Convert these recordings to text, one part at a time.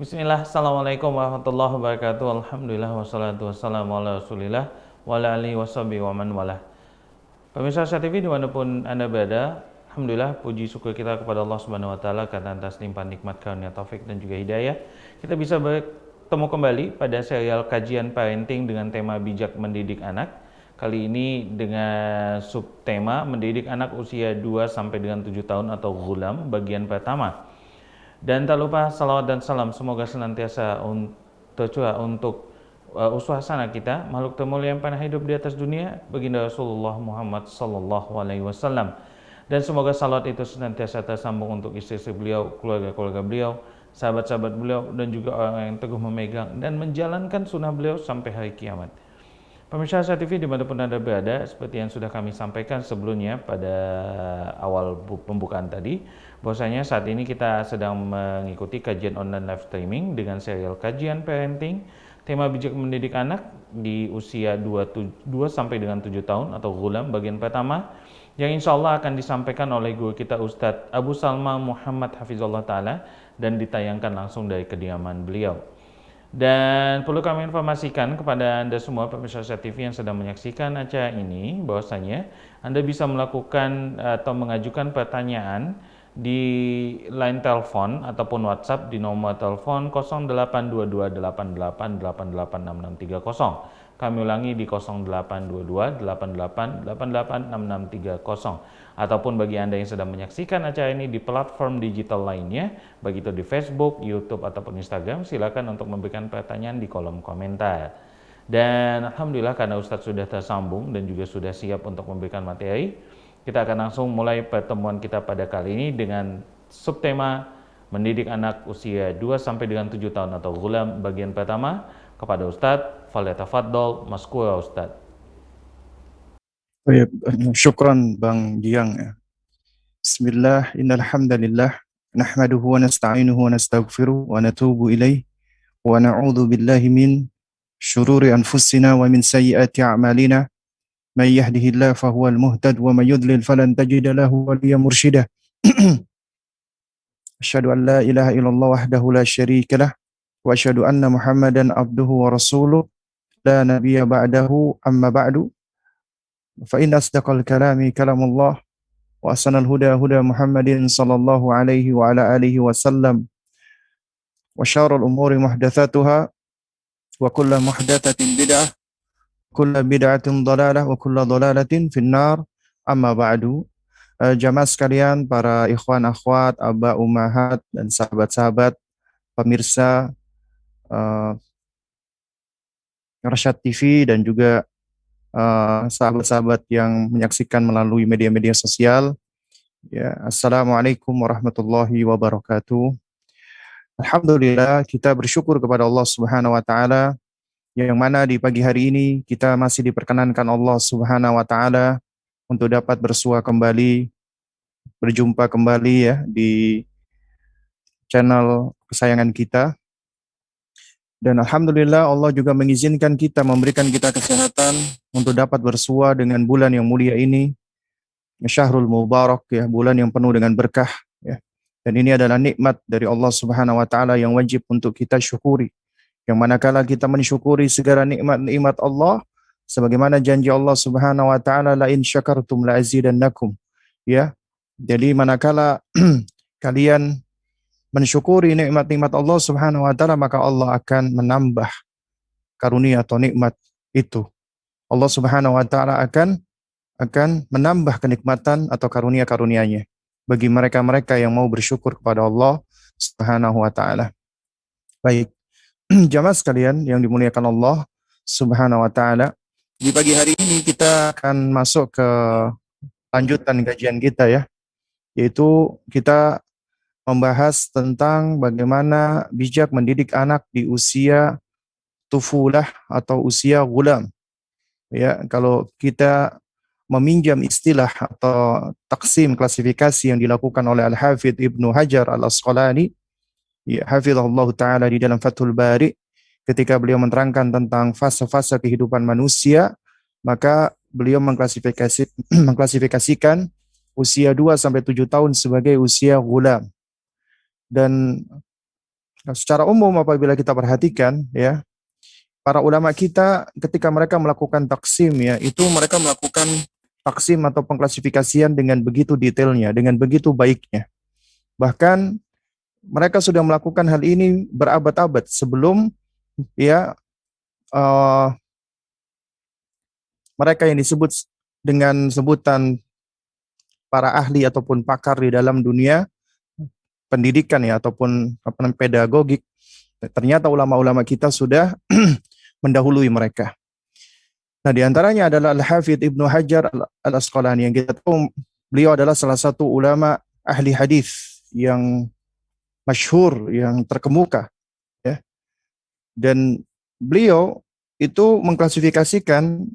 Bismillah, Assalamualaikum warahmatullahi wabarakatuh. Alhamdulillah, wassalatu wassalamu ala rasulillah wa ala alihi washabihi wa man walah. Pemirsa Syah TV dimanapun Anda berada, Alhamdulillah, puji syukur kita kepada Allah Subhanahu wa Ta'ala karena atas limpahan nikmat karunia taufik dan juga hidayah, kita bisa bertemu kembali pada serial kajian parenting dengan tema bijak mendidik anak. Kali ini dengan subtema mendidik anak usia 2 sampai dengan 7 tahun atau ghulam bagian pertama. Dan tak lupa salawat dan salam semoga senantiasa tercurah untuk uswasana kita, makhluk termulia yang pernah hidup di atas dunia, baginda Rasulullah Muhammad sallallahu alaihi wasallam. Dan semoga salawat itu senantiasa tersambung untuk istri-istri beliau, keluarga-keluarga beliau, sahabat-sahabat beliau, dan juga orang yang teguh memegang dan menjalankan sunnah beliau sampai hari kiamat. Pemirsa Syah TV dimanapun Anda berada, seperti yang sudah kami sampaikan sebelumnya pada awal pembukaan tadi, bahwasanya saat ini kita sedang mengikuti kajian online live streaming dengan serial kajian parenting, tema bijak mendidik anak di usia 2 sampai dengan 7 tahun atau ghulam bagian pertama, yang insya Allah akan disampaikan oleh guru kita Ustadz Abu Salma Muhammad Hafizullah Ta'ala dan ditayangkan langsung dari kediaman beliau. Dan perlu kami informasikan kepada Anda semua pemirsa Syah TV yang sedang menyaksikan acara ini, bahwasanya Anda bisa melakukan atau mengajukan pertanyaan di line telepon ataupun WhatsApp di nomor telepon 082288886630. Kami ulangi di 082288886630. Ataupun bagi Anda yang sedang menyaksikan acara ini di platform digital lainnya, baik itu di Facebook, YouTube, ataupun Instagram, silakan untuk memberikan pertanyaan di kolom komentar. Dan Alhamdulillah karena Ustadz sudah tersambung dan juga sudah siap untuk memberikan materi, kita akan langsung mulai pertemuan kita pada kali ini dengan subtema mendidik anak usia 2 sampai dengan 7 tahun atau ghulam bagian pertama. Kepada Ustadz, falyatafaddal maskura Ustadz. Baik, syukran Bang Giang ya. Bismillah, innal hamdalillah nahmaduhu wa nasta'inuhu wa nastaghfiruh wa natubu ilaih wa na'udzu billahi min syururi anfusina wa min sayyiati a'malina may yahdihillahu fahuwal muhtad wa may yudlil falan tajida lahu waliyyan mursyida. Asyhadu an la ilaha illallah wahdahu la syarika lah wa asyhadu anna Muhammadan abduhu wa rasuluh la nabiyya ba'dahu amma ba'du. Fa inna asdaqal kalami kalamullah wa ahsanal huda huda Muhammadin sallallahu alaihi wa ala alihi wasallam wa syarrul umuri muhdatsatuha wa kullu muhdatsatin bid'ah kullu bid'atin dhalalah wa kullu dhalalatin finnar amma ba'du. Jamaah sekalian, para ikhwan akhwat, aba ummahat dan sahabat-sahabat pemirsa Rasyad TV dan juga sahabat-sahabat yang menyaksikan melalui media-media sosial. Ya, Assalamualaikum warahmatullahi wabarakatuh. Alhamdulillah, kita bersyukur kepada Allah Subhanahu wa taala yang mana di pagi hari ini kita masih diperkenankan Allah Subhanahu wa taala untuk dapat bersua kembali, berjumpa kembali ya di channel kesayangan kita. Dan alhamdulillah Allah juga mengizinkan kita, memberikan kita kesehatan untuk dapat bersua dengan bulan yang mulia ini, Syahrul Mubarak ya, bulan yang penuh dengan berkah ya. Dan ini adalah nikmat dari Allah Subhanahu wa taala yang wajib untuk kita syukuri. Yang manakala kita mensyukuri segala nikmat-nikmat Allah, sebagaimana janji Allah Subhanahu wa taala, la in syakartum la azidannakum ya. Jadi manakala kalian mensyukuri nikmat-nikmat Allah Subhanahu wa taala, maka Allah akan menambah karunia atau nikmat itu. Allah Subhanahu wa taala akan menambah kenikmatan atau karunia-karunia-Nya bagi mereka-mereka yang mau bersyukur kepada Allah Subhanahu wa taala. Baik, jamaah sekalian yang dimuliakan Allah Subhanahu wa taala, di pagi hari ini kita akan masuk ke lanjutan kajian kita ya, yaitu kita membahas tentang bagaimana bijak mendidik anak di usia tufulah atau usia ghulam. Ya, kalau kita meminjam istilah atau taksim klasifikasi yang dilakukan oleh Al-Hafidh Ibnu Hajar Al-Asqalani, ya, hafizahullah taala di dalam Fathul Bari ketika beliau menerangkan tentang fase-fase kehidupan manusia, maka beliau mengklasifikasikan usia 2 sampai 7 tahun sebagai usia ghulam. Dan secara umum apabila kita perhatikan ya, para ulama kita ketika mereka melakukan taksim ya, itu mereka melakukan taksim atau pengklasifikasian dengan begitu detailnya, dengan begitu baiknya. Bahkan mereka sudah melakukan hal ini berabad-abad sebelum ya uh, mereka yang disebut dengan sebutan para ahli ataupun pakar di dalam dunia pendidikan ya ataupun apa namanya pedagogik, ternyata ulama-ulama kita sudah mendahului mereka. Nah, di antaranya adalah Al-Hafidz Ibnu Hajar Al-Asqalani yang kita tahu beliau adalah salah satu ulama ahli hadis yang masyhur, yang terkemuka ya. Dan beliau itu mengklasifikasikan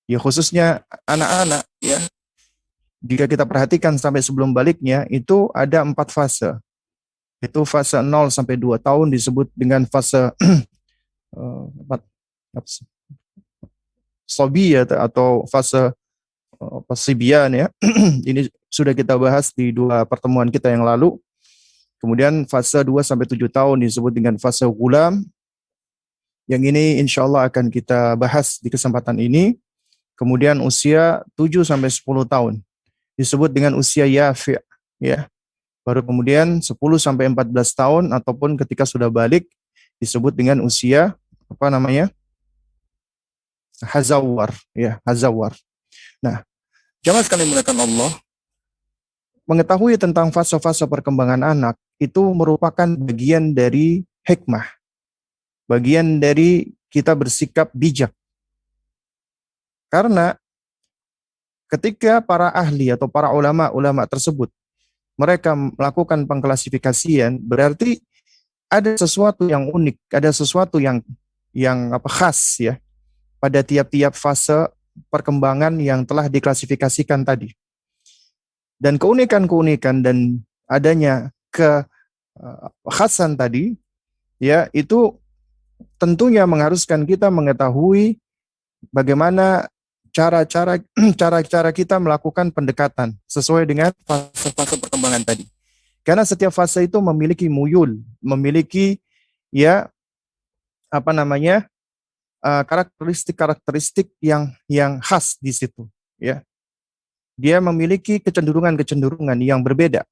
ya khususnya anak-anak ya. Jika kita perhatikan sampai sebelum baliknya itu ada 4 fase. Itu fase 0 sampai 2 tahun disebut dengan fase sobia atau fase pasibian ya. Ini sudah kita bahas di 2 pertemuan kita yang lalu. Kemudian fase 2 sampai 7 tahun disebut dengan fase gulam. Yang ini insya Allah akan kita bahas di kesempatan ini. Kemudian usia 7 sampai 10 tahun disebut dengan usia yafi' ya. Baru kemudian 10 sampai 14 tahun ataupun ketika sudah balik disebut dengan usia apa namanya? Hazawar ya, hazawar. Nah, jamaah sekalian dimuliakan Allah, mengetahui tentang fase-fase perkembangan anak itu merupakan bagian dari hikmah. Bagian dari kita bersikap bijak. Karena ketika para ahli atau para ulama-ulama tersebut mereka melakukan pengklasifikasian, berarti ada sesuatu yang unik, ada sesuatu yang apa khas ya pada tiap-tiap fase perkembangan yang telah diklasifikasikan tadi. Dan keunikan-keunikan dan adanya kekhasan tadi ya itu tentunya mengharuskan kita mengetahui bagaimana cara-cara kita melakukan pendekatan sesuai dengan fase-fase perkembangan tadi. Karena setiap fase itu memiliki muyul, memiliki ya apa namanya karakteristik-karakteristik yang khas di situ. Ya, dia memiliki kecenderungan-kecenderungan yang berbeda.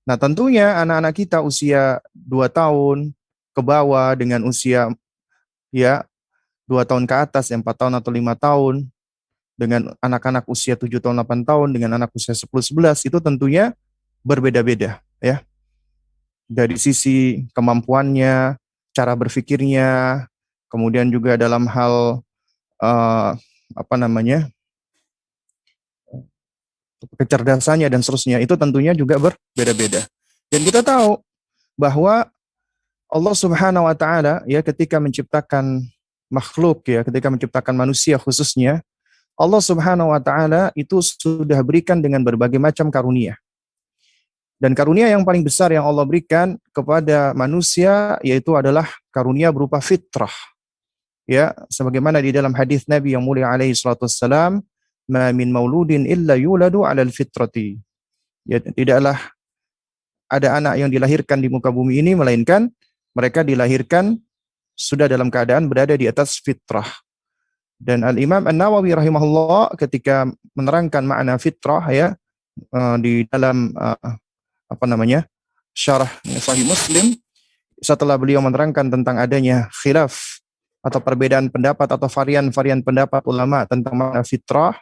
Nah, tentunya anak-anak kita usia 2 tahun ke bawah dengan usia ya 2 tahun ke atas, 4 tahun atau 5 tahun, dengan anak-anak usia 7 tahun, 8 tahun, dengan anak usia 10, 11, itu tentunya berbeda-beda ya. Dari sisi kemampuannya, cara berpikirnya, kemudian juga dalam hal apa namanya kecerdasannya dan seterusnya, itu tentunya juga berbeda-beda. Dan kita tahu bahwa Allah Subhanahu wa taala ya ketika menciptakan makhluk ya, ketika menciptakan manusia khususnya, Allah Subhanahu wa taala itu sudah berikan dengan berbagai macam karunia. Dan karunia yang paling besar yang Allah berikan kepada manusia yaitu adalah karunia berupa fitrah. Ya, sebagaimana di dalam hadis Nabi yang mulia alaihi salatu wassalam, "Ma min mauludin illa yuladu 'alal fitrati." Ya, tidaklah ada anak yang dilahirkan di muka bumi ini melainkan mereka dilahirkan sudah dalam keadaan berada di atas fitrah. Dan Al-Imam An-Nawawi rahimahullah ketika menerangkan makna fitrah ya di dalam apa namanya syarah Sahih Muslim, setelah beliau menerangkan tentang adanya khilaf atau perbedaan pendapat atau varian-varian pendapat ulama tentang makna fitrah,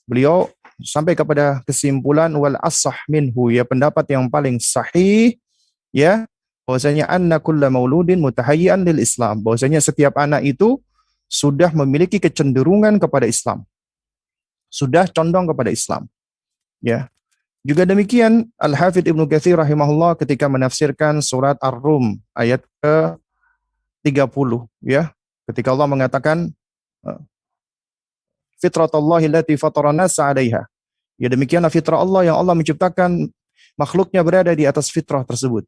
beliau sampai kepada kesimpulan wal asah minhu ya, pendapat yang paling sahih ya, bahwasanya anna kulla mauludin mutahayyian lil Islam, bahwasanya setiap anak itu sudah memiliki kecenderungan kepada Islam, sudah condong kepada Islam ya. Juga demikian Al-Hafidz Ibnu Katsir rahimahullah ketika menafsirkan surat Ar-Rum ayat ke-30 ya, ketika Allah mengatakan fitratallahi allati fatara an-nasa 'alaiha. Ya, demikianlah fitrah Allah yang Allah menciptakan makhluknya berada di atas fitrah tersebut.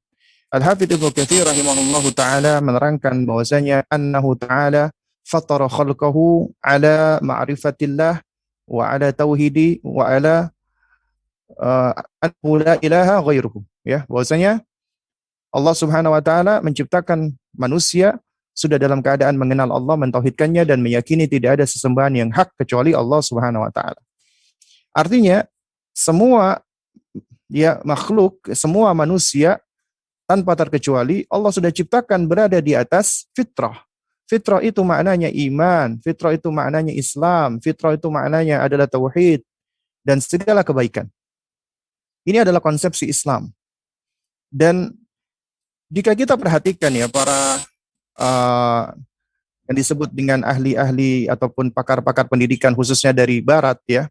Al-Hafidz Ibnu Katsir rahimahullahu taala menerangkan bahwasanya annahu ta'ala fatara khalqahu ala ma'rifatillah wa ala tauhidi wa ala annahu la ilaha ghairuhu, ya, bahwasanya Allah Subhanahu wa taala menciptakan manusia sudah dalam keadaan mengenal Allah, mentauhidkannya dan meyakini tidak ada sesembahan yang hak kecuali Allah Subhanahu wa taala. Artinya semua makhluk, semua manusia tanpa terkecuali Allah sudah ciptakan berada di atas fitrah. Fitrah itu maknanya iman, fitrah itu maknanya Islam, fitrah itu maknanya adalah tauhid dan segala kebaikan. Ini adalah konsepsi Islam. Dan jika kita perhatikan ya para yang disebut dengan ahli-ahli ataupun pakar-pakar pendidikan khususnya dari barat ya,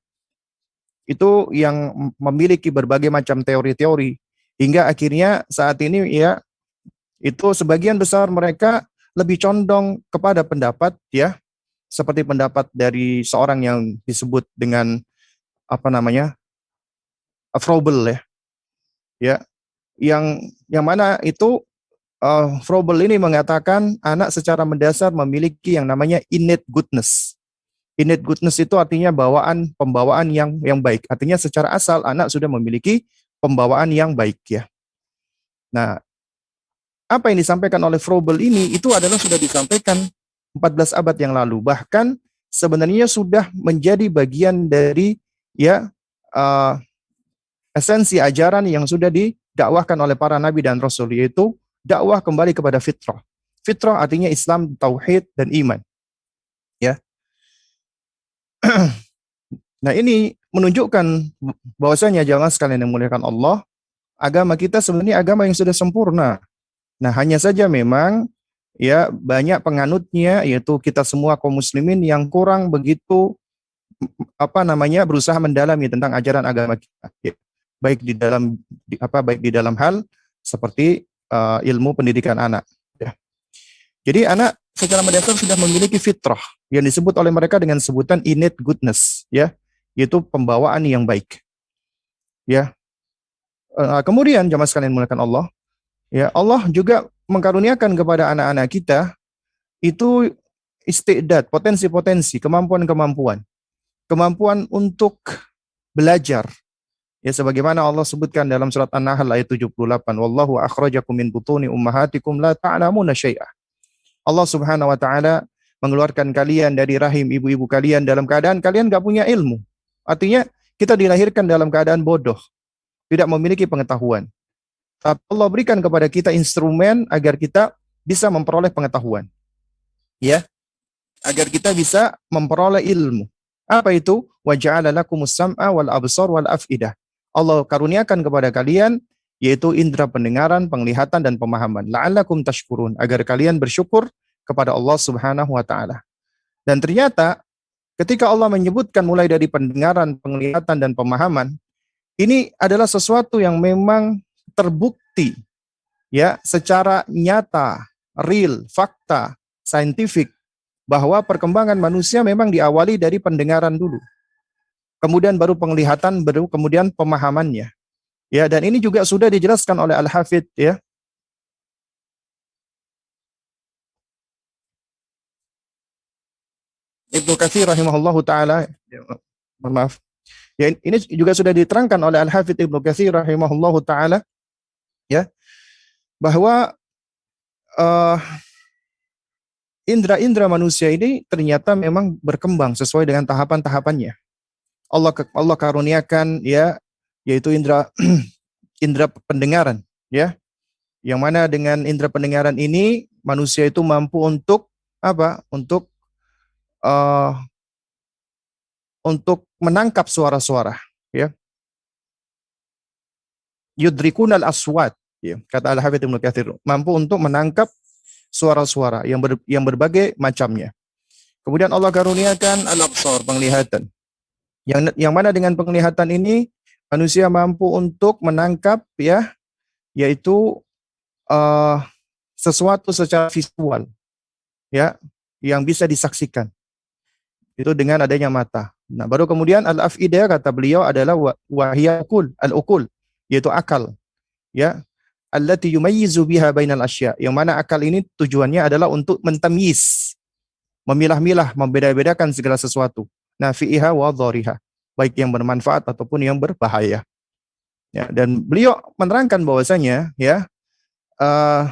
itu yang memiliki berbagai macam teori-teori hingga akhirnya saat ini ya itu sebagian besar mereka lebih condong kepada pendapat ya seperti pendapat dari seorang yang disebut dengan Froebel ya yang mana itu Froebel ini mengatakan anak secara mendasar memiliki yang namanya innate goodness. Innate goodness itu artinya pembawaan yang baik. Artinya secara asal anak sudah memiliki pembawaan yang baik ya. Nah, apa yang disampaikan oleh Froebel ini itu adalah sudah disampaikan 14 abad yang lalu. Bahkan sebenarnya sudah menjadi bagian dari esensi ajaran yang sudah didakwahkan oleh para nabi dan rasul, yaitu dakwah kembali kepada fitrah. Fitrah artinya Islam, tauhid dan iman. Ya. Nah, ini menunjukkan bahwasanya jamaah sekalian yang dimuliakan Allah, agama kita sebenarnya agama yang sudah sempurna. Nah, hanya saja memang ya banyak penganutnya, yaitu kita semua kaum muslimin yang kurang begitu berusaha mendalami tentang ajaran agama kita. Ya. Baik di dalam hal seperti ilmu pendidikan anak. Ya. Jadi anak secara mendasar sudah memiliki fitrah yang disebut oleh mereka dengan sebutan innate goodness, ya, yaitu pembawaan yang baik. Ya. Kemudian jamaah sekalian dimuliakan Allah, ya, Allah juga mengkaruniakan kepada anak-anak kita itu istiqdad, potensi-potensi, kemampuan untuk belajar. Ya, sebagaimana Allah sebutkan dalam surat An-Nahl ayat 78, wallahu akhrajakum min butuni ummahatikum la ta'lamuna syai'ah. Allah Subhanahu wa taala mengeluarkan kalian dari rahim ibu-ibu kalian dalam keadaan kalian enggak punya ilmu. Artinya kita dilahirkan dalam keadaan bodoh, tidak memiliki pengetahuan. Tapi Allah berikan kepada kita instrumen agar kita bisa memperoleh pengetahuan. Ya. Agar kita bisa memperoleh ilmu. Apa itu? Wa ja'ala lakumus sam'a wal absar wal af'idah. Allah karuniakan kepada kalian yaitu indera pendengaran, penglihatan dan pemahaman. La'allakum tashkurun, agar kalian bersyukur kepada Allah Subhanahu wa taala. Dan ternyata ketika Allah menyebutkan mulai dari pendengaran, penglihatan dan pemahaman, ini adalah sesuatu yang memang terbukti ya secara nyata, real, fakta, saintifik bahwa perkembangan manusia memang diawali dari pendengaran dulu. Kemudian baru penglihatan, baru kemudian pemahamannya. Ya, dan ini juga sudah dijelaskan oleh Al-Hafidz ya. Ibnu Katsir rahimahullahu taala, maaf. Ya, ini juga sudah diterangkan oleh Al-Hafidz Ibnu Katsir rahimahullahu taala ya, bahwa indera-indera manusia ini ternyata memang berkembang sesuai dengan tahapan-tahapannya. Allah karuniakan ya, yaitu indera indera pendengaran ya, yang mana dengan indera pendengaran ini manusia itu mampu untuk untuk menangkap suara-suara ya, yudrikunal aswat ya, kata Al-Hafidz Ibnu Katsir, mampu untuk menangkap suara-suara yang berbagai macamnya. Kemudian Allah karuniakan al-absar, penglihatan. Yang mana dengan penglihatan ini manusia mampu untuk menangkap ya, yaitu sesuatu secara visual ya, yang bisa disaksikan. Itu dengan adanya mata. Nah, baru kemudian al-afidah kata beliau adalah wahiyakul, al-ukul, yaitu akal. Ya. allati yumayyizu biha bainal asya, yang mana akal ini tujuannya adalah untuk mentamyiz, memilah-milah, membeda-bedakan segala sesuatu, nafi'iha wa dhariha, baik yang bermanfaat ataupun yang berbahaya. Ya, dan beliau menerangkan bahwasanya ya, uh,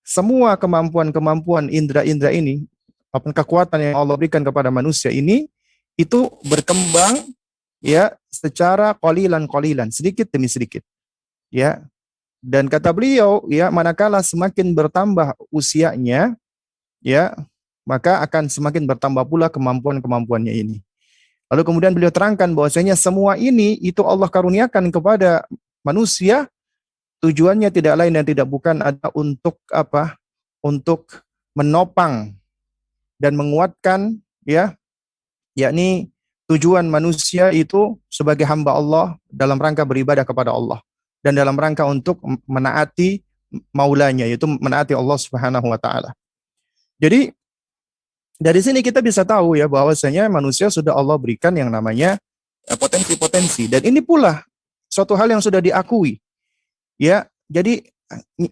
semua kemampuan-kemampuan indera-indera ini, apa kekuatan yang Allah berikan kepada manusia ini, itu berkembang ya secara qalilan, sedikit demi sedikit. Ya. Dan kata beliau, ya, manakala semakin bertambah usianya, ya, maka akan semakin bertambah pula kemampuan-kemampuannya ini. Lalu kemudian beliau terangkan bahwasanya semua ini itu Allah karuniakan kepada manusia. Tujuannya tidak lain dan tidak bukan ada untuk apa? Untuk menopang dan menguatkan, ya, yakni tujuan manusia itu sebagai hamba Allah dalam rangka beribadah kepada Allah dan dalam rangka untuk menaati maulanya, yaitu menaati Allah Subhanahu wa taala. Jadi dari sini kita bisa tahu ya bahwasanya manusia sudah Allah berikan yang namanya potensi-potensi, dan ini pula suatu hal yang sudah diakui. Ya, jadi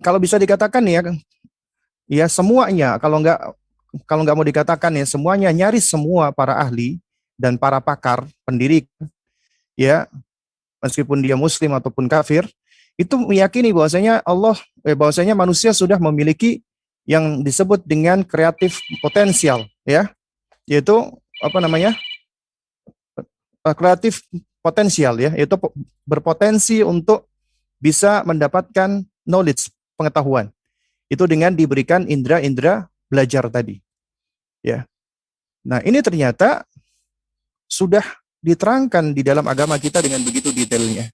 kalau bisa dikatakan ya semuanya, kalau nggak mau dikatakan ya semuanya, nyaris semua para ahli dan para pakar pendidikan, ya, meskipun dia muslim ataupun kafir, itu meyakini bahwasanya manusia sudah memiliki yang disebut dengan kreatif potensial, ya, yaitu apa namanya, kreatif potensial, ya, yaitu berpotensi untuk bisa mendapatkan knowledge, pengetahuan. Itu dengan diberikan indera-indera belajar tadi. Ya. Nah, ini ternyata sudah diterangkan di dalam agama kita dengan begitu detailnya.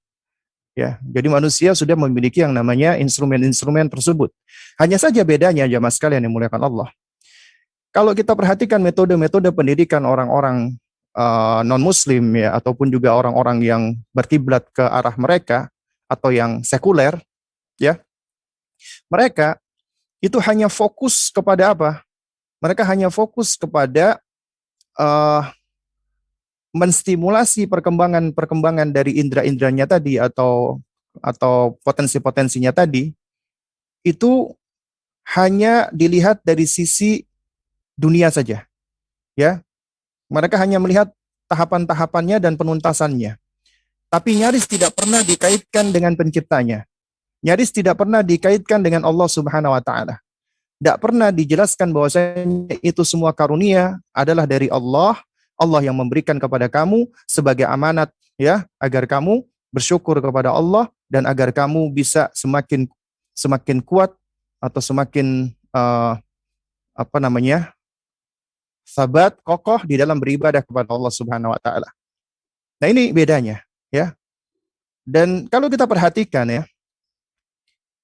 Ya, jadi manusia sudah memiliki yang namanya instrumen-instrumen tersebut. Hanya saja bedanya jamaah sekalian yang muliakan Allah. Kalau kita perhatikan metode-metode pendidikan orang-orang non-muslim ya, ataupun juga orang-orang yang berkiblat ke arah mereka atau yang sekuler, ya, mereka itu hanya fokus kepada apa? Mereka hanya fokus kepada menstimulasi perkembangan dari indera-inderanya tadi atau potensi-potensinya tadi, itu hanya dilihat dari sisi dunia saja, ya. Mereka hanya melihat tahapan-tahapannya dan penuntasannya, tapi nyaris tidak pernah dikaitkan dengan penciptanya. Nyaris tidak pernah dikaitkan dengan Allah Subhanahu wa taala. Tidak pernah dijelaskan bahwasanya itu semua karunia adalah dari Allah, Allah yang memberikan kepada kamu sebagai amanat, ya, agar kamu bersyukur kepada Allah dan agar kamu bisa semakin kuat atau semakin sabat, kokoh di dalam beribadah kepada Allah Subhanahu wa taala. Nah, ini bedanya, ya. Dan kalau kita perhatikan ya,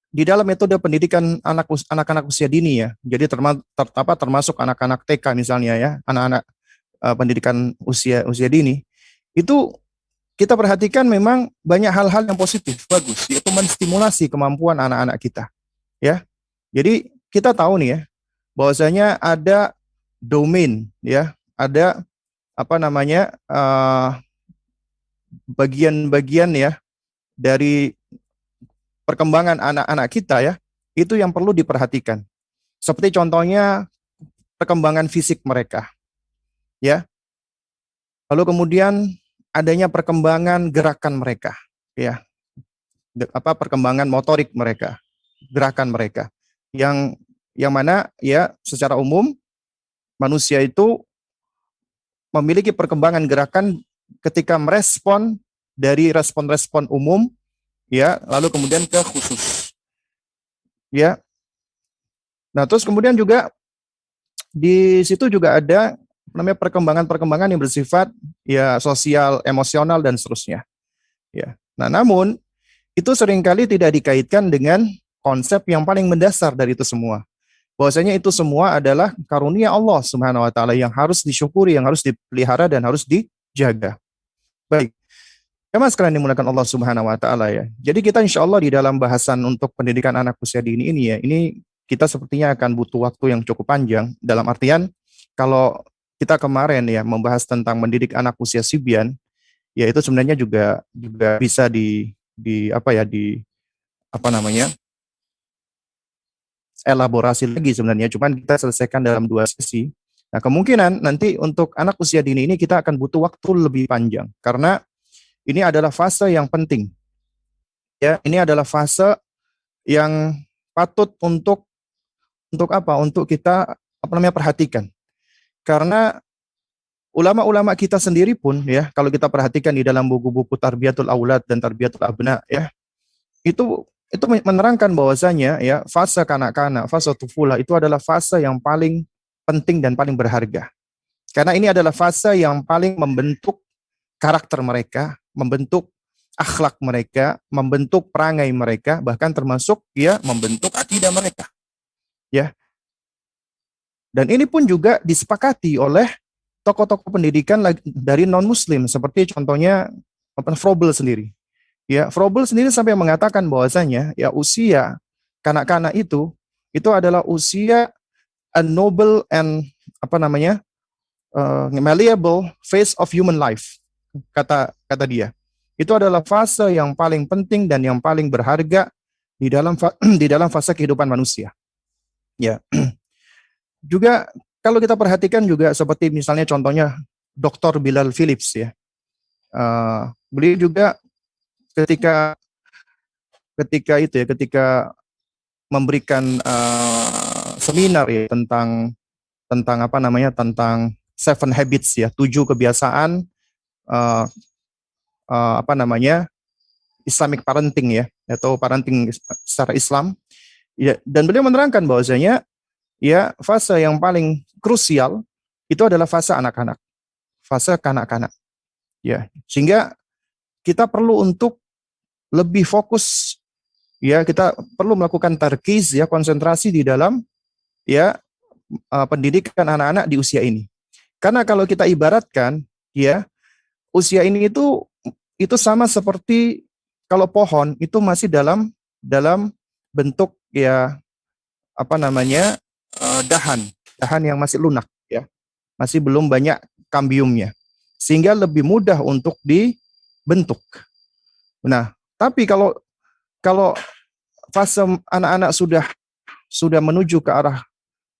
di dalam metode pendidikan anak-anak usia dini ya, jadi termasuk anak-anak TK misalnya ya, anak-anak pendidikan usia dini, itu kita perhatikan memang banyak hal-hal yang positif, bagus, yaitu menstimulasi kemampuan anak-anak kita, ya. Jadi kita tahu nih ya, bahwasanya ada domain, ya, ada bagian-bagian ya dari perkembangan anak-anak kita ya, itu yang perlu diperhatikan. Seperti contohnya perkembangan fisik mereka, ya. Lalu kemudian adanya perkembangan gerakan mereka, ya. Perkembangan motorik mereka, gerakan mereka. Yang mana ya secara umum manusia itu memiliki perkembangan gerakan ketika merespon dari respon-respon umum, ya, lalu kemudian ke khusus, ya. Nah, terus kemudian juga di situ juga ada namanya perkembangan-perkembangan yang bersifat ya sosial, emosional dan seterusnya, ya. Nah, namun itu seringkali tidak dikaitkan dengan konsep yang paling mendasar dari itu semua. Bahwasanya itu semua adalah karunia Allah Subhanahu wa taala yang harus disyukuri, yang harus dipelihara dan harus dijaga. Baik. Ya mas, sekalian dimulakan Allah Subhanahu wa taala ya. Jadi kita insya Allah di dalam bahasan untuk pendidikan anak usia dini ini ya, ini kita sepertinya akan butuh waktu yang cukup panjang, dalam artian kalau kita kemarin ya membahas tentang mendidik anak usia sibyan, ya itu sebenarnya juga bisa apa namanya elaborasi lagi sebenarnya, cuman kita selesaikan dalam 2 sesi. Nah, kemungkinan nanti untuk anak usia dini ini kita akan butuh waktu lebih panjang karena ini adalah fase yang penting. Ya, ini adalah fase yang patut untuk apa? Untuk kita apa namanya perhatikan. Karena ulama-ulama kita sendiri pun ya, kalau kita perhatikan di dalam buku-buku Tarbiyatul Aulad dan Tarbiyatul Abna ya, itu menerangkan bahwasanya ya fase kanak-kanak, fase tufula itu adalah fase yang paling penting dan paling berharga. Karena ini adalah fase yang paling membentuk karakter mereka, membentuk akhlak mereka, membentuk perangai mereka, bahkan termasuk ya membentuk akidah mereka. Ya. Dan ini pun juga disepakati oleh tokoh-tokoh pendidikan dari non-muslim seperti contohnya Froebel sendiri. Ya, Froebel sendiri sampai mengatakan bahwasanya ya usia kanak-kanak itu adalah usia a noble and apa namanya malleable phase of human life, kata dia. Itu adalah fase yang paling penting dan yang paling berharga di dalam di dalam fase kehidupan manusia. Ya. Juga kalau kita perhatikan juga seperti misalnya contohnya Dr. Bilal Phillips ya. Beliau juga ketika memberikan seminar ya tentang apa namanya tentang 7 habits ya, 7 kebiasaan apa namanya Islamic parenting ya, atau parenting secara Islam ya, dan beliau menerangkan bahwasanya ya fase yang paling krusial itu adalah fase anak-anak, fase kanak-kanak ya, sehingga kita perlu untuk lebih fokus ya, kita perlu melakukan tarkiz ya, konsentrasi di dalam ya pendidikan anak-anak di usia ini. Karena kalau kita ibaratkan ya, usia ini itu sama seperti kalau pohon itu masih dalam bentuk ya apa namanya dahan yang masih lunak ya, masih belum banyak kambiumnya, sehingga lebih mudah untuk dibentuk. Nah, tapi kalau fase anak-anak sudah menuju ke arah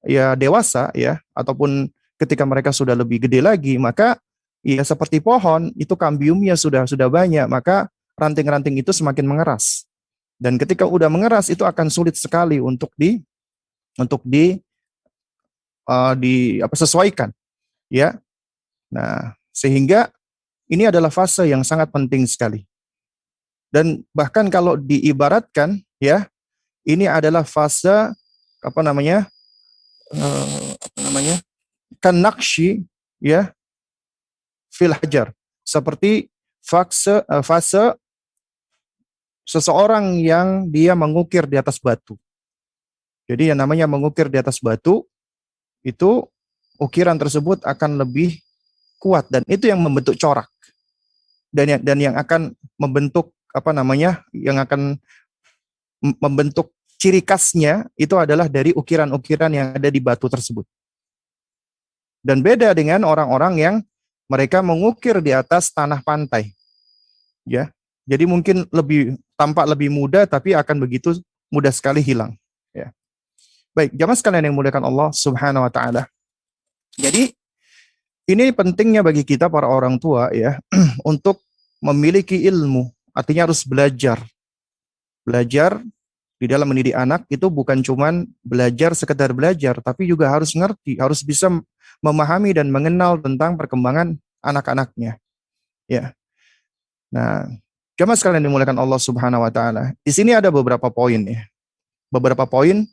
ya dewasa ya, ataupun ketika mereka sudah lebih gede lagi, maka ya seperti pohon itu kambiumnya sudah banyak, maka ranting-ranting itu semakin mengeras. Dan ketika udah mengeras itu akan sulit sekali untuk sesuaikan ya. Nah, sehingga ini adalah fase yang sangat penting sekali. Dan bahkan kalau diibaratkan ya, ini adalah fase apa namanya kanakshi ya fil hajar, seperti fase seseorang yang dia mengukir di atas batu. Jadi yang namanya mengukir di atas batu itu ukiran tersebut akan lebih kuat, dan itu yang membentuk corak, dan yang akan membentuk apa namanya yang akan membentuk ciri khasnya itu adalah dari ukiran-ukiran yang ada di batu tersebut. Dan beda dengan orang-orang yang mereka mengukir di atas tanah pantai. Ya. Jadi mungkin tampak lebih mudah, tapi akan begitu mudah sekali hilang. Ya. Baik, jamaah sekalian yang dimuliakan Allah Subhanahu wa taala. Jadi ini pentingnya bagi kita para orang tua ya untuk memiliki ilmu, artinya harus belajar. Belajar di dalam mendidik anak itu bukan cuman belajar sekedar belajar, tapi juga harus ngerti, harus bisa memahami dan mengenal tentang perkembangan anak-anaknya. Ya. Nah, jamaah sekalian dimuliakan Allah Subhanahu wa taala. Di sini ada beberapa poin ya. Beberapa poin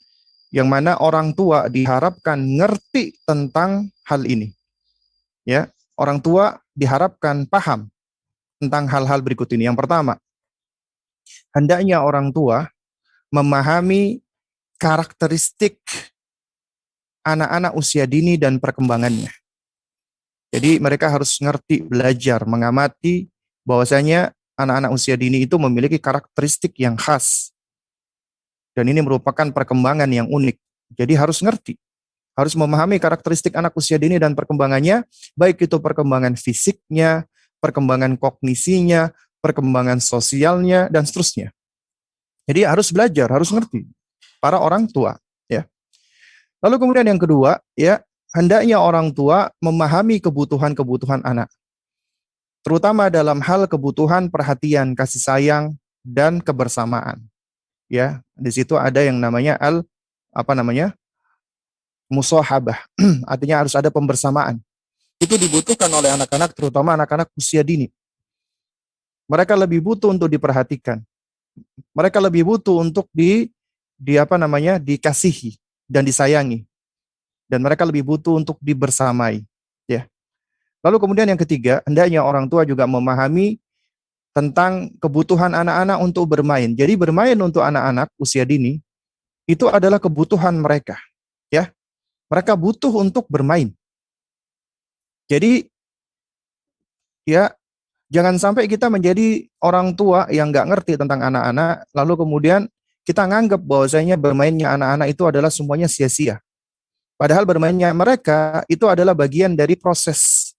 yang mana orang tua diharapkan ngerti tentang hal ini. Ya, orang tua diharapkan paham tentang hal-hal berikut ini. Yang pertama, hendaknya orang tua memahami karakteristik anak-anak usia dini dan perkembangannya. Jadi mereka harus ngerti, belajar, mengamati bahwasanya anak-anak usia dini itu memiliki karakteristik yang khas. Dan ini merupakan perkembangan yang unik. Jadi harus ngerti, harus memahami karakteristik anak usia dini dan perkembangannya, baik itu perkembangan fisiknya, perkembangan kognisinya, perkembangan sosialnya, dan seterusnya. Jadi harus belajar, harus ngerti para orang tua, ya. Lalu kemudian yang kedua, ya, hendaknya orang tua memahami kebutuhan-kebutuhan anak, terutama dalam hal kebutuhan perhatian, kasih sayang dan kebersamaan. Ya, di situ ada yang namanya apa namanya? Musahabah. Artinya harus ada pembersamaan. Itu dibutuhkan oleh anak-anak, terutama anak-anak usia dini. Mereka lebih butuh untuk diperhatikan. Mereka lebih butuh untuk di apa namanya? Dikasihi dan disayangi. Dan mereka lebih butuh untuk dibersamai, ya. Lalu kemudian yang ketiga, hendaknya orang tua juga memahami tentang kebutuhan anak-anak untuk bermain. Jadi bermain untuk anak-anak usia dini itu adalah kebutuhan mereka, ya. Mereka butuh untuk bermain. Jadi ya, jangan sampai kita menjadi orang tua yang nggak ngerti tentang anak-anak, lalu kemudian kita nganggap bahwasanya bermainnya anak-anak itu adalah semuanya sia-sia. Padahal bermainnya mereka itu adalah bagian dari proses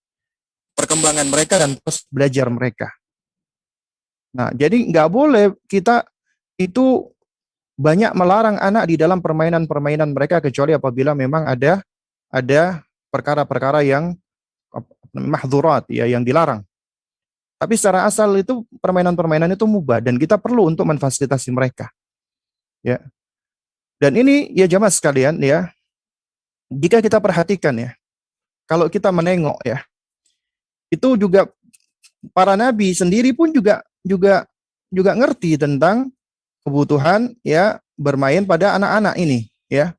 perkembangan mereka dan proses belajar mereka. Nah, jadi nggak boleh kita itu banyak melarang anak di dalam permainan-permainan mereka kecuali apabila memang ada perkara-perkara yang mahdzurat, ya, yang dilarang. Tapi secara asal itu permainan-permainan itu mubah dan kita perlu untuk memfasilitasi mereka, ya. Dan ini ya jamaah sekalian, ya, jika kita perhatikan, ya, kalau kita menengok, ya, itu juga para nabi sendiri pun juga juga juga ngerti tentang kebutuhan, ya, bermain pada anak-anak ini, ya.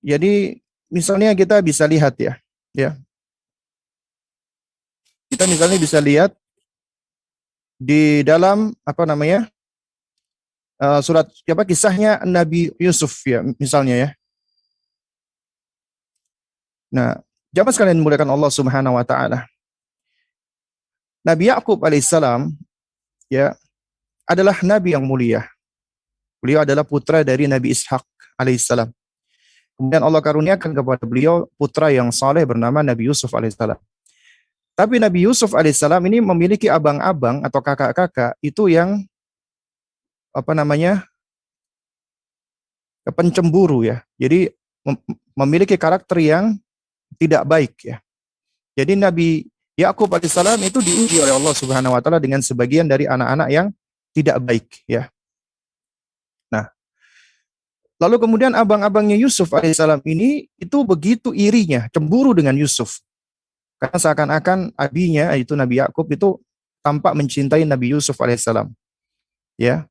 Jadi misalnya kita bisa lihat, ya, ya. Kita misalnya bisa lihat di dalam apa namanya? Surat apa kisahnya Nabi Yusuf, ya, misalnya, ya. Nah, jamaah sekalian dimuliakan Allah Subhanahu wa taala. Nabi Yakub alaihissalam, ya, adalah nabi yang mulia. Beliau adalah putra dari Nabi Ishak alaihissalam. Kemudian Allah karuniakan kepada beliau putra yang saleh bernama Nabi Yusuf alaihissalam. Tapi Nabi Yusuf alaihissalam ini memiliki abang-abang atau kakak-kakak itu yang apa namanya? Pencemburu, ya. Jadi memiliki karakter yang tidak baik, ya. Jadi Nabi Yakub alaihissalam itu diuji oleh Allah Subhanahu wa taala dengan sebagian dari anak-anak yang tidak baik, ya. Nah, lalu kemudian abang-abangnya Yusuf alaihissalam ini itu begitu irinya, cemburu dengan Yusuf. Karena seakan-akan abinya, yaitu Nabi Yakub itu tampak mencintai Nabi Yusuf alaihissalam, ya.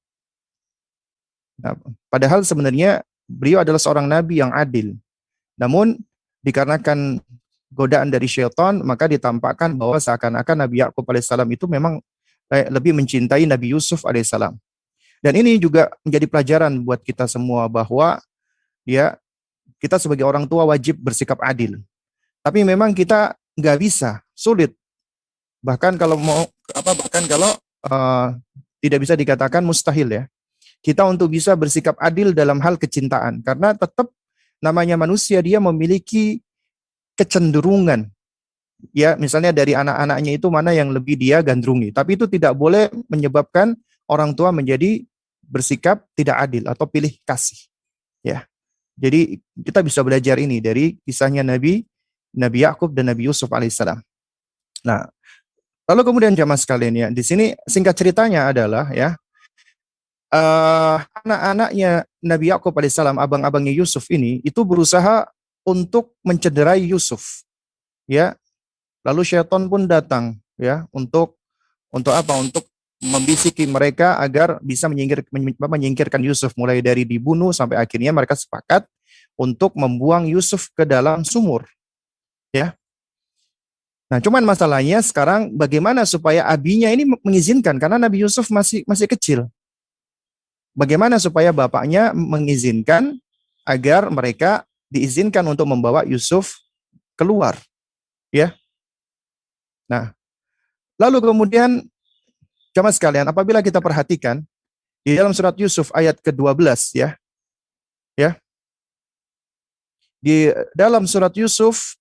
Nah, padahal sebenarnya beliau adalah seorang nabi yang adil. Namun dikarenakan godaan dari syaitan, maka ditampakkan bahwa seakan-akan Nabi Yakub alaihissalam itu memang lebih mencintai Nabi Yusuf alaihissalam. Dan ini juga menjadi pelajaran buat kita semua bahwa, ya, kita sebagai orang tua wajib bersikap adil. Tapi memang kita nggak bisa, sulit. Bahkan kalau tidak bisa dikatakan mustahil, ya. Kita untuk bisa bersikap adil dalam hal kecintaan, karena tetap namanya manusia dia memiliki kecenderungan, ya, misalnya dari anak-anaknya itu mana yang lebih dia gandrungi. Tapi itu tidak boleh menyebabkan orang tua menjadi bersikap tidak adil atau pilih kasih, ya. Jadi kita bisa belajar ini dari kisahnya Nabi Yakub dan Nabi Yusuf alaihissalam. Nah, lalu kemudian jamaah sekalian, ya, di sini singkat ceritanya adalah, ya, anak-anaknya Nabi Yakub alaihissalam, abang-abangnya Yusuf ini itu berusaha untuk mencederai Yusuf, ya. Lalu syaitan pun datang, ya, untuk apa? Untuk membisiki mereka agar bisa menyingkirkan Yusuf, mulai dari dibunuh sampai akhirnya mereka sepakat untuk membuang Yusuf ke dalam sumur, ya. Nah, cuman masalahnya sekarang bagaimana supaya abinya ini mengizinkan, karena Nabi Yusuf masih kecil. Bagaimana supaya bapaknya mengizinkan agar mereka diizinkan untuk membawa Yusuf keluar, ya. Nah, lalu kemudian jamaah sekalian, apabila kita perhatikan di dalam surat Yusuf ayat ke-12, ya. Ya. Di dalam surat Yusuf,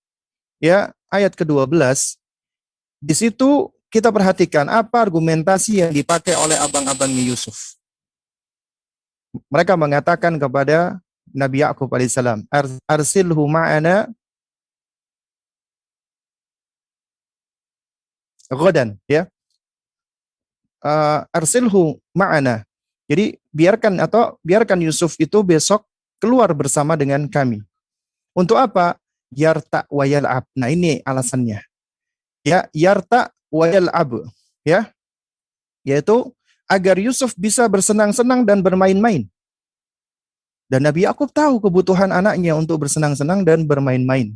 ya, ayat ke-12, di situ kita perhatikan apa argumentasi yang dipakai oleh abang-abangnya Yusuf. Mereka mengatakan kepada Nabi Yakub alaihissalam, arsilhu ma'ana ghadan, ya. Arsilhu ma'ana. Jadi biarkan Yusuf itu besok keluar bersama dengan kami. Untuk apa? Yarta wa yal'ab. Nah, ini alasannya. Ya, yarta wa yal'ab. Ya, yaitu agar Yusuf bisa bersenang-senang dan bermain-main. Dan Nabi Yakub tahu kebutuhan anaknya untuk bersenang-senang dan bermain-main.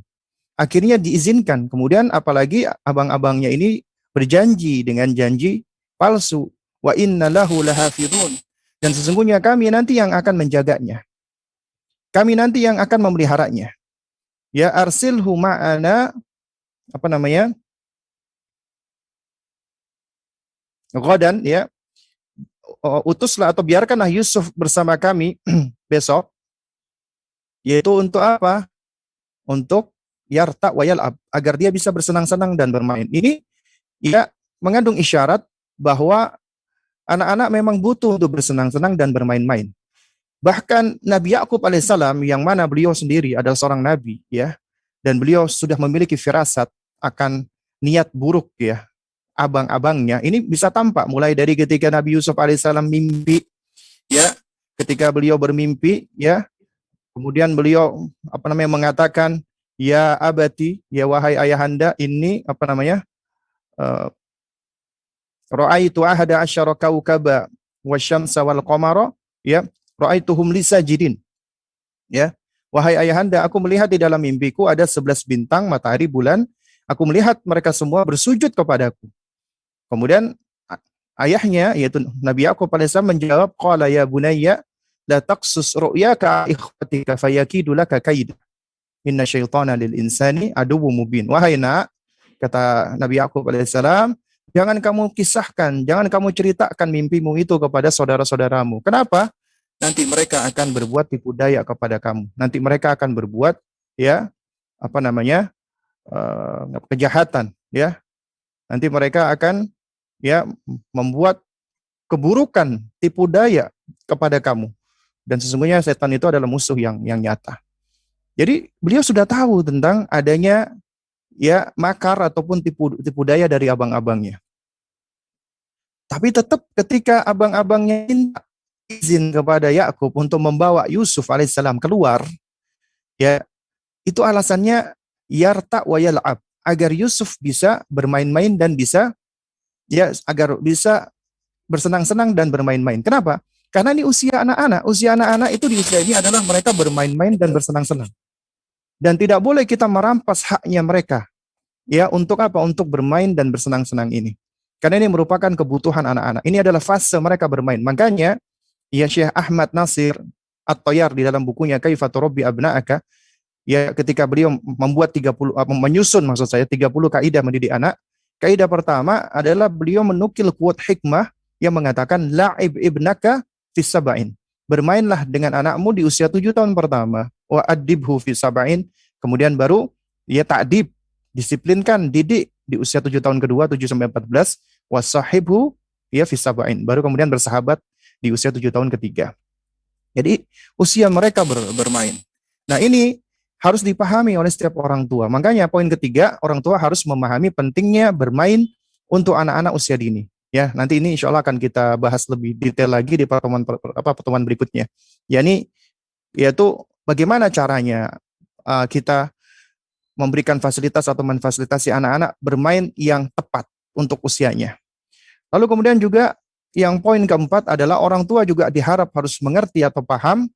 Akhirnya diizinkan. Kemudian apalagi abang-abangnya ini berjanji dengan janji palsu. Wa inna lahu lahafidhun. Dan sesungguhnya kami nanti yang akan menjaganya. Kami nanti yang akan memeliharanya. Ya, arsilhu ma'ana, apa namanya? Ghadan, ya. Utuslah atau biarkanlah Yusuf bersama kami besok, yaitu untuk apa? Untuk yarta wa yal'ab, agar dia bisa bersenang-senang dan bermain. Ini ya mengandung isyarat bahwa anak-anak memang butuh untuk bersenang-senang dan bermain-main. Bahkan Nabi Yakub alaihissalam, yang mana beliau sendiri adalah seorang nabi, ya, dan beliau sudah memiliki firasat akan niat buruk, ya, abang-abangnya. Ini bisa tampak mulai dari ketika Nabi Yusuf alaihissalam mimpi, ya, ketika beliau bermimpi, ya, kemudian beliau mengatakan, ya abati, ya wahai ayahanda, ini ra'aitu ahada asyara kaukaba wasyamsa wal qamara, ya, ra'aituhum li sajidin. Ya, wahai ayahanda, aku melihat di dalam mimpiku ada 11 bintang, matahari, bulan. Aku melihat mereka semua bersujud kepadaku. Kemudian ayahnya, yaitu Nabi Yakub alaihissalam, menjawab, qala ya bunayya la taqsus ru'yaka ikhwatika fayakidu laka kaida. Inna syaitana lil insani aduwwum mubin. Wahai nak, kata Nabi Yakub alaihissalam, jangan kamu kisahkan, jangan kamu ceritakan mimpimu itu kepada saudara-saudaramu. Kenapa? Nanti mereka akan berbuat tipu daya kepada kamu. Nanti mereka akan berbuat, ya, kejahatan, ya. Nanti mereka akan, ya, membuat keburukan, tipu daya kepada kamu. Dan sesungguhnya setan itu adalah musuh yang nyata. Jadi beliau sudah tahu tentang adanya, ya, makar ataupun tipu daya dari abang-abangnya. Tapi tetap ketika abang-abangnya minta izin kepada Yakub untuk membawa Yusuf alaihissalam keluar, ya, itu alasannya yarta wa yal'ab, agar Yusuf bisa bermain-main dan bisa, ya, agar bisa bersenang-senang dan bermain-main. Kenapa? Karena ini usia anak-anak. Usia anak-anak itu di usia ini adalah mereka bermain-main dan bersenang-senang. Dan tidak boleh kita merampas haknya mereka, ya, untuk apa? Untuk bermain dan bersenang-senang ini. Karena ini merupakan kebutuhan anak-anak. Ini adalah fase mereka bermain. Makanya, ya, Syekh Ahmad Nasir At-Tayyar di dalam bukunya Kaifa Turabbi Abna'aka, ya, ketika beliau membuat 30 kaidah mendidik anak. Kaidah pertama adalah beliau menukil quote hikmah yang mengatakan la'ib ibnaka fis sab'in. Bermainlah dengan anakmu di usia 7 tahun pertama. Wa adibhu fis sab'in. Kemudian baru, ya, ta'dib, disiplinkan, didik di usia 7 tahun kedua, 7 sampai 14. Wasahibhu, ya, fis sab'in. Baru kemudian bersahabat di usia 7 tahun ketiga. Jadi usia mereka bermain. Nah, ini harus dipahami oleh setiap orang tua. Makanya poin ketiga, orang tua harus memahami pentingnya bermain untuk anak-anak usia dini. Ya, nanti ini insya Allah akan kita bahas lebih detail lagi di pertemuan berikutnya. Ya, ini yaitu bagaimana caranya kita memberikan fasilitas atau memfasilitasi anak-anak bermain yang tepat untuk usianya. Lalu kemudian juga yang poin keempat adalah orang tua juga diharap harus mengerti atau paham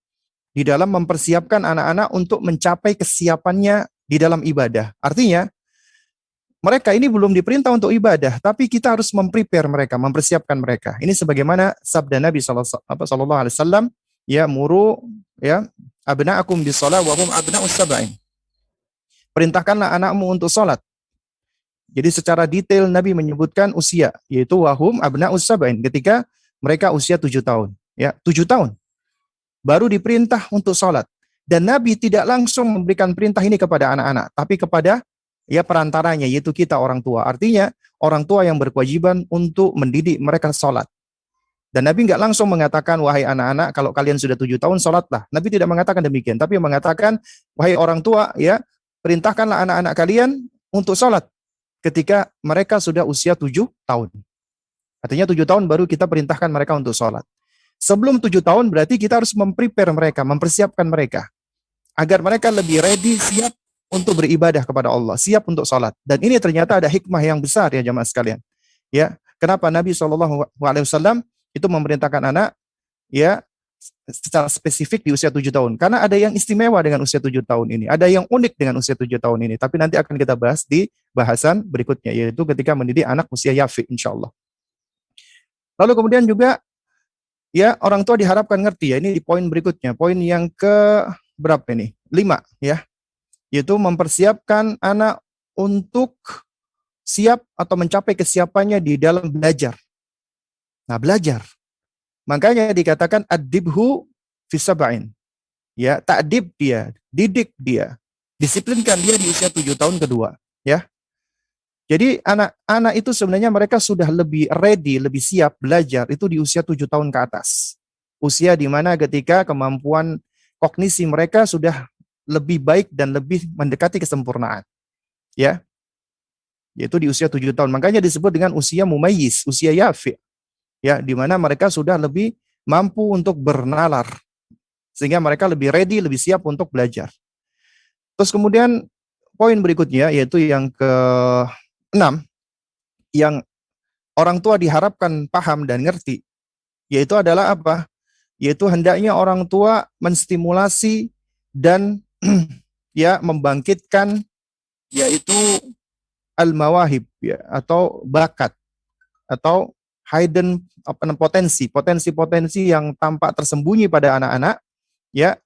di dalam mempersiapkan anak-anak untuk mencapai kesiapannya di dalam ibadah. Artinya, mereka ini belum diperintah untuk ibadah, tapi kita harus memprepare mereka, mempersiapkan mereka. Ini sebagaimana sabda Nabi sallallahu alaihi wasallam, ya, muru, ya, abna'akum bis-shalah wa hum abna'us sab'in. Perintahkanlah anakmu untuk salat. Jadi secara detail Nabi menyebutkan usia, yaitu wahum abna'us sab'in, ketika mereka usia 7 tahun. Ya, 7 tahun. Baru diperintah untuk salat. Dan Nabi tidak langsung memberikan perintah ini kepada anak-anak, tapi kepada, ya, perantaranya, yaitu kita orang tua. Artinya orang tua yang berkewajiban untuk mendidik mereka salat. Dan Nabi nggak langsung mengatakan, wahai anak-anak, kalau kalian sudah 7 tahun, sholatlah. Nabi tidak mengatakan demikian, tapi mengatakan, wahai orang tua, ya, perintahkanlah anak-anak kalian untuk sholat ketika mereka sudah usia 7 tahun. Artinya 7 tahun baru kita perintahkan mereka untuk sholat. Sebelum 7 tahun berarti kita harus memprepare mereka, mempersiapkan mereka. Agar mereka lebih ready, siap untuk beribadah kepada Allah, siap untuk sholat. Dan ini ternyata ada hikmah yang besar ya jamaah sekalian. Ya, kenapa Nabi SAW itu memerintahkan anak ya secara spesifik di usia 7 tahun. Karena ada yang istimewa dengan usia 7 tahun ini. Ada yang unik dengan usia 7 tahun ini. Tapi nanti akan kita bahas di bahasan berikutnya, yaitu ketika mendidik anak usia yafi, insya Allah. Lalu kemudian juga, ya orang tua diharapkan ngerti ya. Ini di poin berikutnya. Poin yang ke berapa ini? 5 ya. Yaitu mempersiapkan anak untuk siap atau mencapai kesiapannya di dalam belajar. Nah, belajar. Makanya dikatakan adibhu fisaba'in. Ya, ta'dib dia, didik dia, disiplinkan dia di usia 7 tahun kedua, ya. Jadi anak-anak itu sebenarnya mereka sudah lebih ready, lebih siap belajar itu di usia 7 tahun ke atas. Usia di mana ketika kemampuan kognisi mereka sudah lebih baik dan lebih mendekati kesempurnaan. Ya. Yaitu di usia 7 tahun. Makanya disebut dengan usia mumayyiz, usia yafi. Ya, di mana mereka sudah lebih mampu untuk bernalar, sehingga mereka lebih ready, lebih siap untuk belajar. Terus kemudian poin berikutnya yaitu yang ke-6 yang orang tua diharapkan paham dan ngerti, yaitu adalah apa? Yaitu hendaknya orang tua menstimulasi dan ya membangkitkan yaitu al-mawahib ya, atau bakat atau hidden potensi yang tampak tersembunyi pada anak-anak ya.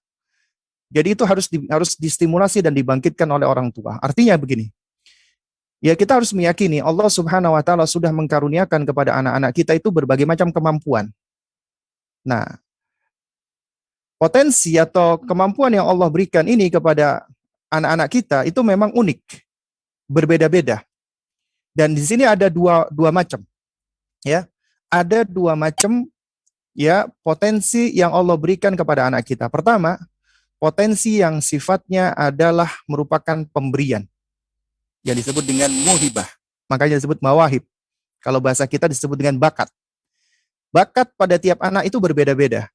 Jadi itu harus distimulasi dan dibangkitkan oleh orang tua. Artinya begini. Ya, kita harus meyakini Allah Subhanahu wa taala sudah mengkaruniakan kepada anak-anak kita itu berbagai macam kemampuan. Nah, potensi atau kemampuan yang Allah berikan ini kepada anak-anak kita itu memang unik, berbeda-beda. Dan di sini ada dua macam. Ya, ada 2 macam ya potensi yang Allah berikan kepada anak kita. Pertama, potensi yang sifatnya adalah merupakan pemberian yang disebut dengan muhibah. Makanya disebut mawahib. Kalau bahasa kita disebut dengan bakat. Bakat pada tiap anak itu berbeda-beda.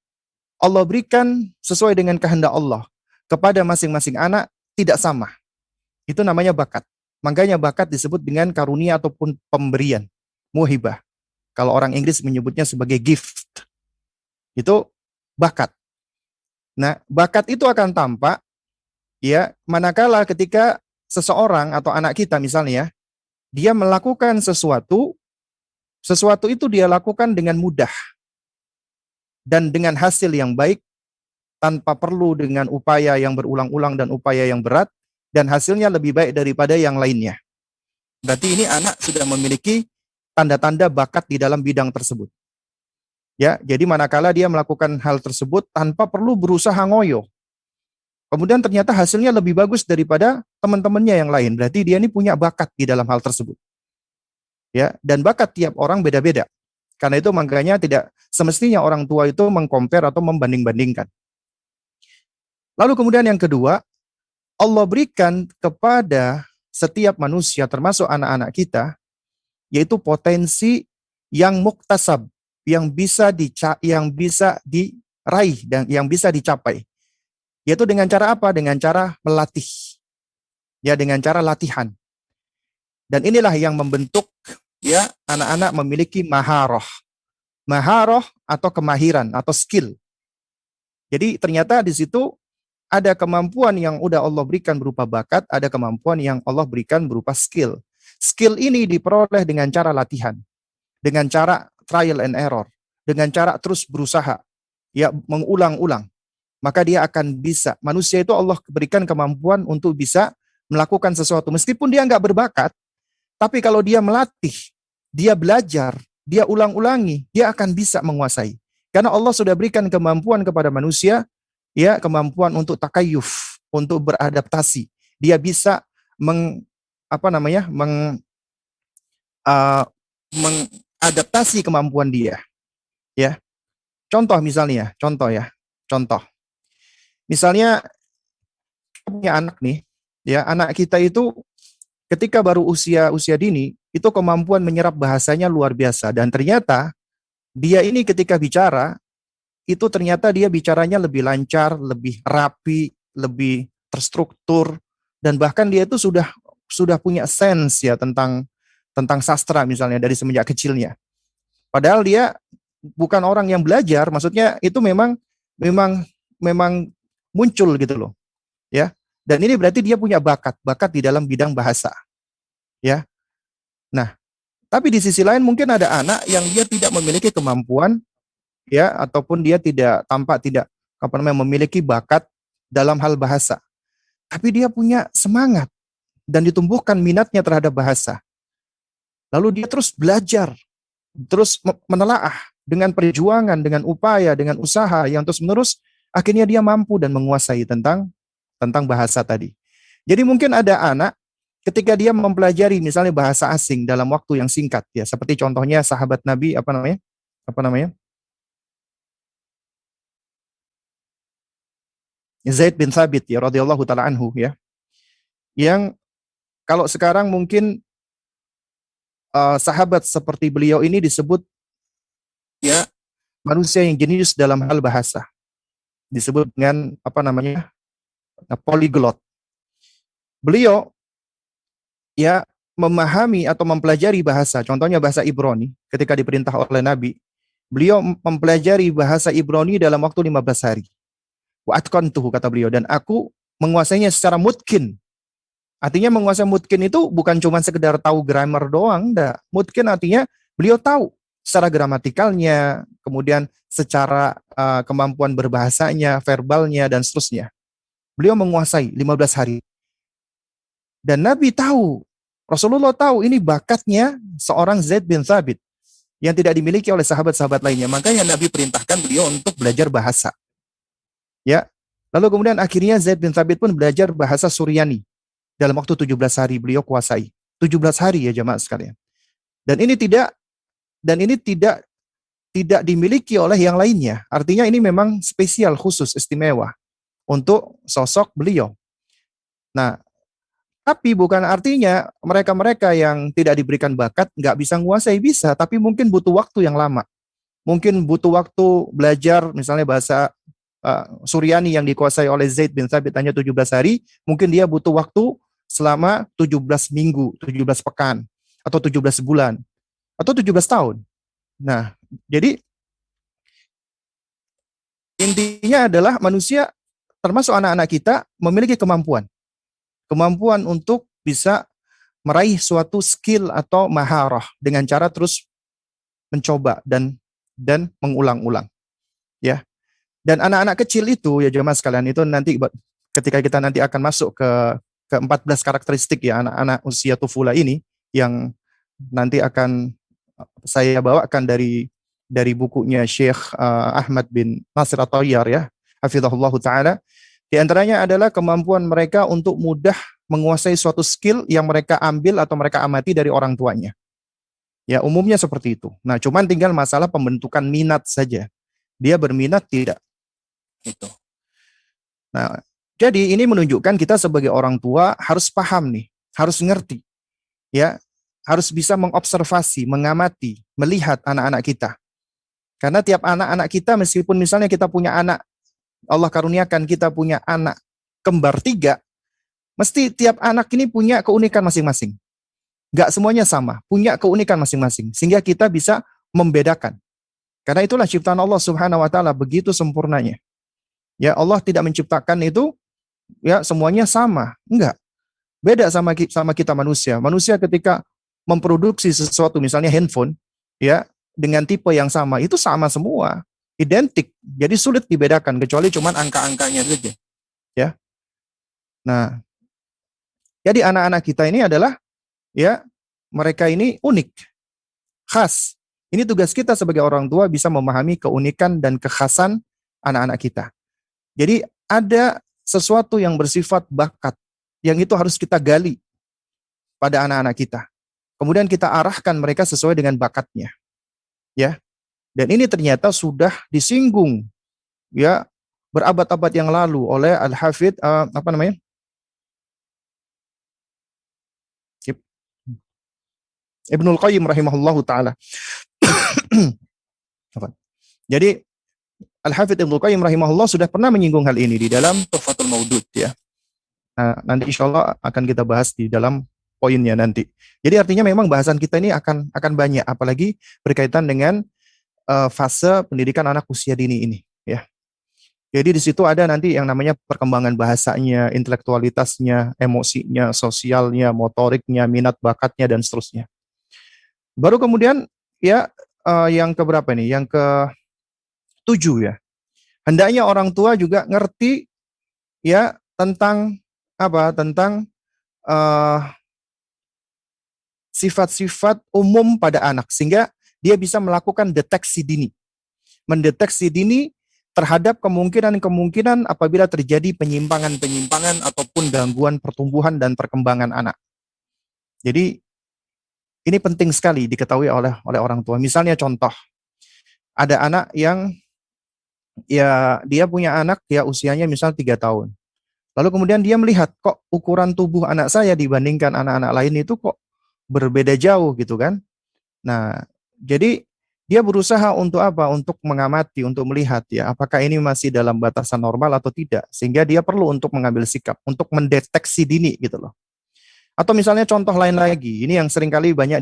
Allah berikan sesuai dengan kehendak Allah. Kepada masing-masing anak tidak sama. Itu namanya bakat. Makanya bakat disebut dengan karunia ataupun pemberian. Muhibah. Kalau orang Inggris menyebutnya sebagai gift. Itu bakat. Nah, bakat itu akan tampak ya manakala ketika seseorang atau anak kita misalnya dia melakukan sesuatu itu dia lakukan dengan mudah dan dengan hasil yang baik tanpa perlu dengan upaya yang berulang-ulang dan upaya yang berat dan hasilnya lebih baik daripada yang lainnya. Berarti ini anak sudah memiliki tanda-tanda bakat di dalam bidang tersebut. Ya, jadi manakala dia melakukan hal tersebut tanpa perlu berusaha ngoyo. Kemudian ternyata hasilnya lebih bagus daripada teman-temannya yang lain. Berarti dia ini punya bakat di dalam hal tersebut. Ya, dan bakat tiap orang beda-beda. Karena itu makanya tidak semestinya orang tua itu mengcompare atau membanding-bandingkan. Lalu kemudian yang kedua, Allah berikan kepada setiap manusia termasuk anak-anak kita yaitu potensi yang muktasab, yang bisa diraih dan yang bisa dicapai. Yaitu dengan cara apa? Dengan cara melatih. Ya, dengan cara latihan. Dan inilah yang membentuk ya anak-anak memiliki maharoh. Maharoh atau kemahiran atau skill. Jadi ternyata di situ ada kemampuan yang udah Allah berikan berupa bakat, ada kemampuan yang Allah berikan berupa skill. Skill ini diperoleh dengan cara latihan, dengan cara trial and error, dengan cara terus berusaha, ya mengulang-ulang. Maka dia akan bisa. Manusia itu Allah berikan kemampuan untuk bisa melakukan sesuatu. Meskipun dia nggak berbakat, tapi kalau dia melatih, dia belajar, dia ulang-ulangi, dia akan bisa menguasai. Karena Allah sudah berikan kemampuan kepada manusia, ya kemampuan untuk takayuf, untuk beradaptasi. Dia bisa mengadaptasi kemampuan dia. Ya. Contoh misalnya, contoh ya, contoh. Misalnya punya anak nih, ya anak kita itu ketika baru usia dini, itu kemampuan menyerap bahasanya luar biasa dan ternyata dia ini ketika bicara itu ternyata dia bicaranya lebih lancar, lebih rapi, lebih terstruktur dan bahkan dia itu sudah punya sense ya tentang sastra misalnya dari semenjak kecilnya. Padahal dia bukan orang yang belajar, maksudnya itu memang memang muncul gitu loh, ya. Dan ini berarti dia punya bakat di dalam bidang bahasa, ya. Nah, tapi di sisi lain mungkin ada anak yang dia tidak memiliki kemampuan, ya, ataupun dia tidak apa namanya memiliki bakat dalam hal bahasa. Tapi dia punya semangat dan ditumbuhkan minatnya terhadap bahasa. Lalu dia terus belajar, terus menelaah dengan perjuangan, dengan upaya, dengan usaha yang terus-menerus, akhirnya dia mampu dan menguasai tentang bahasa tadi. Jadi mungkin ada anak ketika dia mempelajari misalnya bahasa asing dalam waktu yang singkat ya, seperti contohnya sahabat Nabi apa namanya? Apa namanya? Zaid bin Thabit ya radhiyallahu taala anhu ya. Yang kalau sekarang mungkin sahabat seperti beliau ini disebut ya manusia yang jenius dalam hal bahasa. Disebut dengan apa namanya? Polyglot. Beliau ya memahami atau mempelajari bahasa, contohnya bahasa Ibrani ketika diperintah oleh Nabi, beliau mempelajari bahasa Ibrani dalam waktu 15 hari. Wa atqantuhu kata beliau dan aku menguasainya secara mutkin. Artinya menguasai mutkin itu bukan cuma sekedar tahu grammar doang, enggak. Mutkin artinya beliau tahu secara gramatikalnya, kemudian secara kemampuan berbahasanya, verbalnya dan seterusnya. Beliau menguasai 15 hari. Dan Nabi tahu, Rasulullah tahu ini bakatnya seorang Zaid bin Thabit yang tidak dimiliki oleh sahabat-sahabat lainnya. Makanya Nabi perintahkan beliau untuk belajar bahasa. Ya. Lalu kemudian akhirnya Zaid bin Thabit pun belajar bahasa Suryani. Dalam waktu 17 hari beliau kuasai. 17 hari ya jemaah sekalian. Dan ini tidak dimiliki oleh yang lainnya. Artinya ini memang spesial, khusus, istimewa untuk sosok beliau. Nah, tapi bukan artinya mereka-mereka yang tidak diberikan bakat nggak bisa menguasai, bisa, tapi mungkin butuh waktu yang lama. Mungkin butuh waktu belajar misalnya bahasa Suryani yang dikuasai oleh Zaid bin Thabit hanya 17 hari, mungkin dia butuh waktu selama 17 minggu, 17 pekan, atau 17 bulan, atau 17 tahun. Nah, jadi intinya adalah manusia, termasuk anak-anak kita, memiliki kemampuan. Kemampuan untuk bisa meraih suatu skill atau maharah dengan cara terus mencoba dan mengulang-ulang. Ya. Dan anak-anak kecil itu ya jemaah sekalian itu nanti ketika kita nanti akan masuk ke 14 karakteristik ya anak-anak usia tufula ini yang nanti akan saya bawakan dari bukunya Syekh Ahmad bin Nasir At-Tayyar ya, hafizahullah taala. Di antaranya adalah kemampuan mereka untuk mudah menguasai suatu skill yang mereka ambil atau mereka amati dari orang tuanya. Ya, umumnya seperti itu. Nah, cuman tinggal masalah pembentukan minat saja. Dia berminat tidak. Itu. Nah, jadi ini menunjukkan kita sebagai orang tua harus paham nih, harus ngerti. Ya, harus bisa mengobservasi, mengamati, melihat anak-anak kita. Karena tiap anak-anak kita meskipun misalnya kita punya anak, Allah karuniakan kita punya anak kembar 3, mesti tiap anak ini punya keunikan masing-masing. Gak semuanya sama, punya keunikan masing-masing. Sehingga kita bisa membedakan. Karena itulah ciptaan Allah Subhanahu wa taala begitu sempurnanya. Ya, Allah tidak menciptakan itu ya semuanya sama. Enggak. Beda sama kita manusia. Manusia ketika memproduksi sesuatu misalnya handphone ya dengan tipe yang sama, itu sama semua, identik. Jadi sulit dibedakan kecuali cuman angka-angkanya saja. Ya. Nah, jadi anak-anak kita ini adalah ya mereka ini unik, khas. Ini tugas kita sebagai orang tua bisa memahami keunikan dan kekhasan anak-anak kita. Jadi ada sesuatu yang bersifat bakat yang itu harus kita gali pada anak-anak kita. Kemudian kita arahkan mereka sesuai dengan bakatnya. Ya. Dan ini ternyata sudah disinggung ya berabad-abad yang lalu oleh Al-Hafidz apa namanya? Ibnul Qayyim rahimahullahu taala. Jadi Al-Hafidz Ibnul Qayyim rahimahullah sudah pernah menyinggung hal ini di dalam Tuhfatul Maudud ya. Nah, nanti insya Allah akan kita bahas di dalam poinnya nanti. Jadi artinya memang bahasan kita ini akan banyak, apalagi berkaitan dengan fase pendidikan anak usia dini ini ya. Jadi di situ ada nanti yang namanya perkembangan bahasanya, intelektualitasnya, emosinya, sosialnya, motoriknya, minat bakatnya dan seterusnya. Baru kemudian ya yang keberapa nih? Yang ke-7 ya. Hendaknya orang tua juga ngerti ya tentang apa? Tentang sifat-sifat umum pada anak sehingga dia bisa melakukan deteksi dini. Mendeteksi dini terhadap kemungkinan-kemungkinan apabila terjadi penyimpangan-penyimpangan ataupun gangguan pertumbuhan dan perkembangan anak. Jadi ini penting sekali diketahui oleh orang tua. Misalnya contoh, ada anak yang ya dia punya anak ya usianya misal 3 tahun. Lalu kemudian dia melihat kok ukuran tubuh anak saya dibandingkan anak-anak lain itu kok berbeda jauh gitu kan. Nah, jadi dia berusaha untuk apa? Untuk mengamati, untuk melihat ya, apakah ini masih dalam batasan normal atau tidak. Sehingga dia perlu untuk mengambil sikap, untuk mendeteksi dini gitu loh. Atau misalnya contoh lain lagi, ini yang seringkali banyak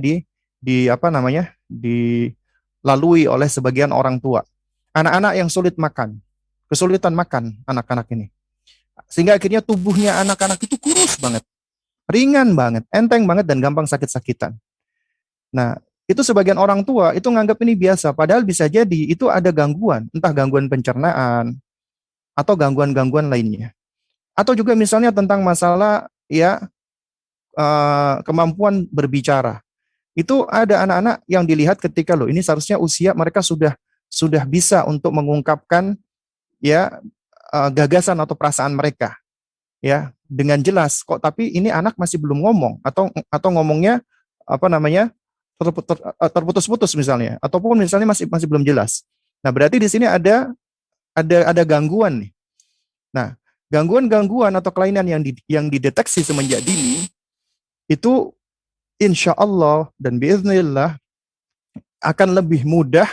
di apa namanya? Dilalui oleh sebagian orang tua. Anak-anak yang sulit makan, kesulitan makan anak-anak ini. Sehingga akhirnya tubuhnya anak-anak itu kurus banget, ringan banget, enteng banget dan gampang sakit-sakitan. Nah, itu sebagian orang tua itu nganggap ini biasa, padahal bisa jadi itu ada gangguan, entah gangguan pencernaan atau gangguan-gangguan lainnya. Atau juga misalnya tentang masalah ya kemampuan berbicara. Itu ada anak-anak yang dilihat ketika loh ini seharusnya usia mereka sudah bisa untuk mengungkapkan ya gagasan atau perasaan mereka ya dengan jelas kok, tapi ini anak masih belum ngomong atau ngomongnya apa namanya terputus-putus misalnya, ataupun misalnya masih belum jelas. Nah, berarti di sini ada gangguan nih. Nah, gangguan-gangguan atau kelainan yang dideteksi semenjak dini itu insya Allah dan biiznillah akan lebih mudah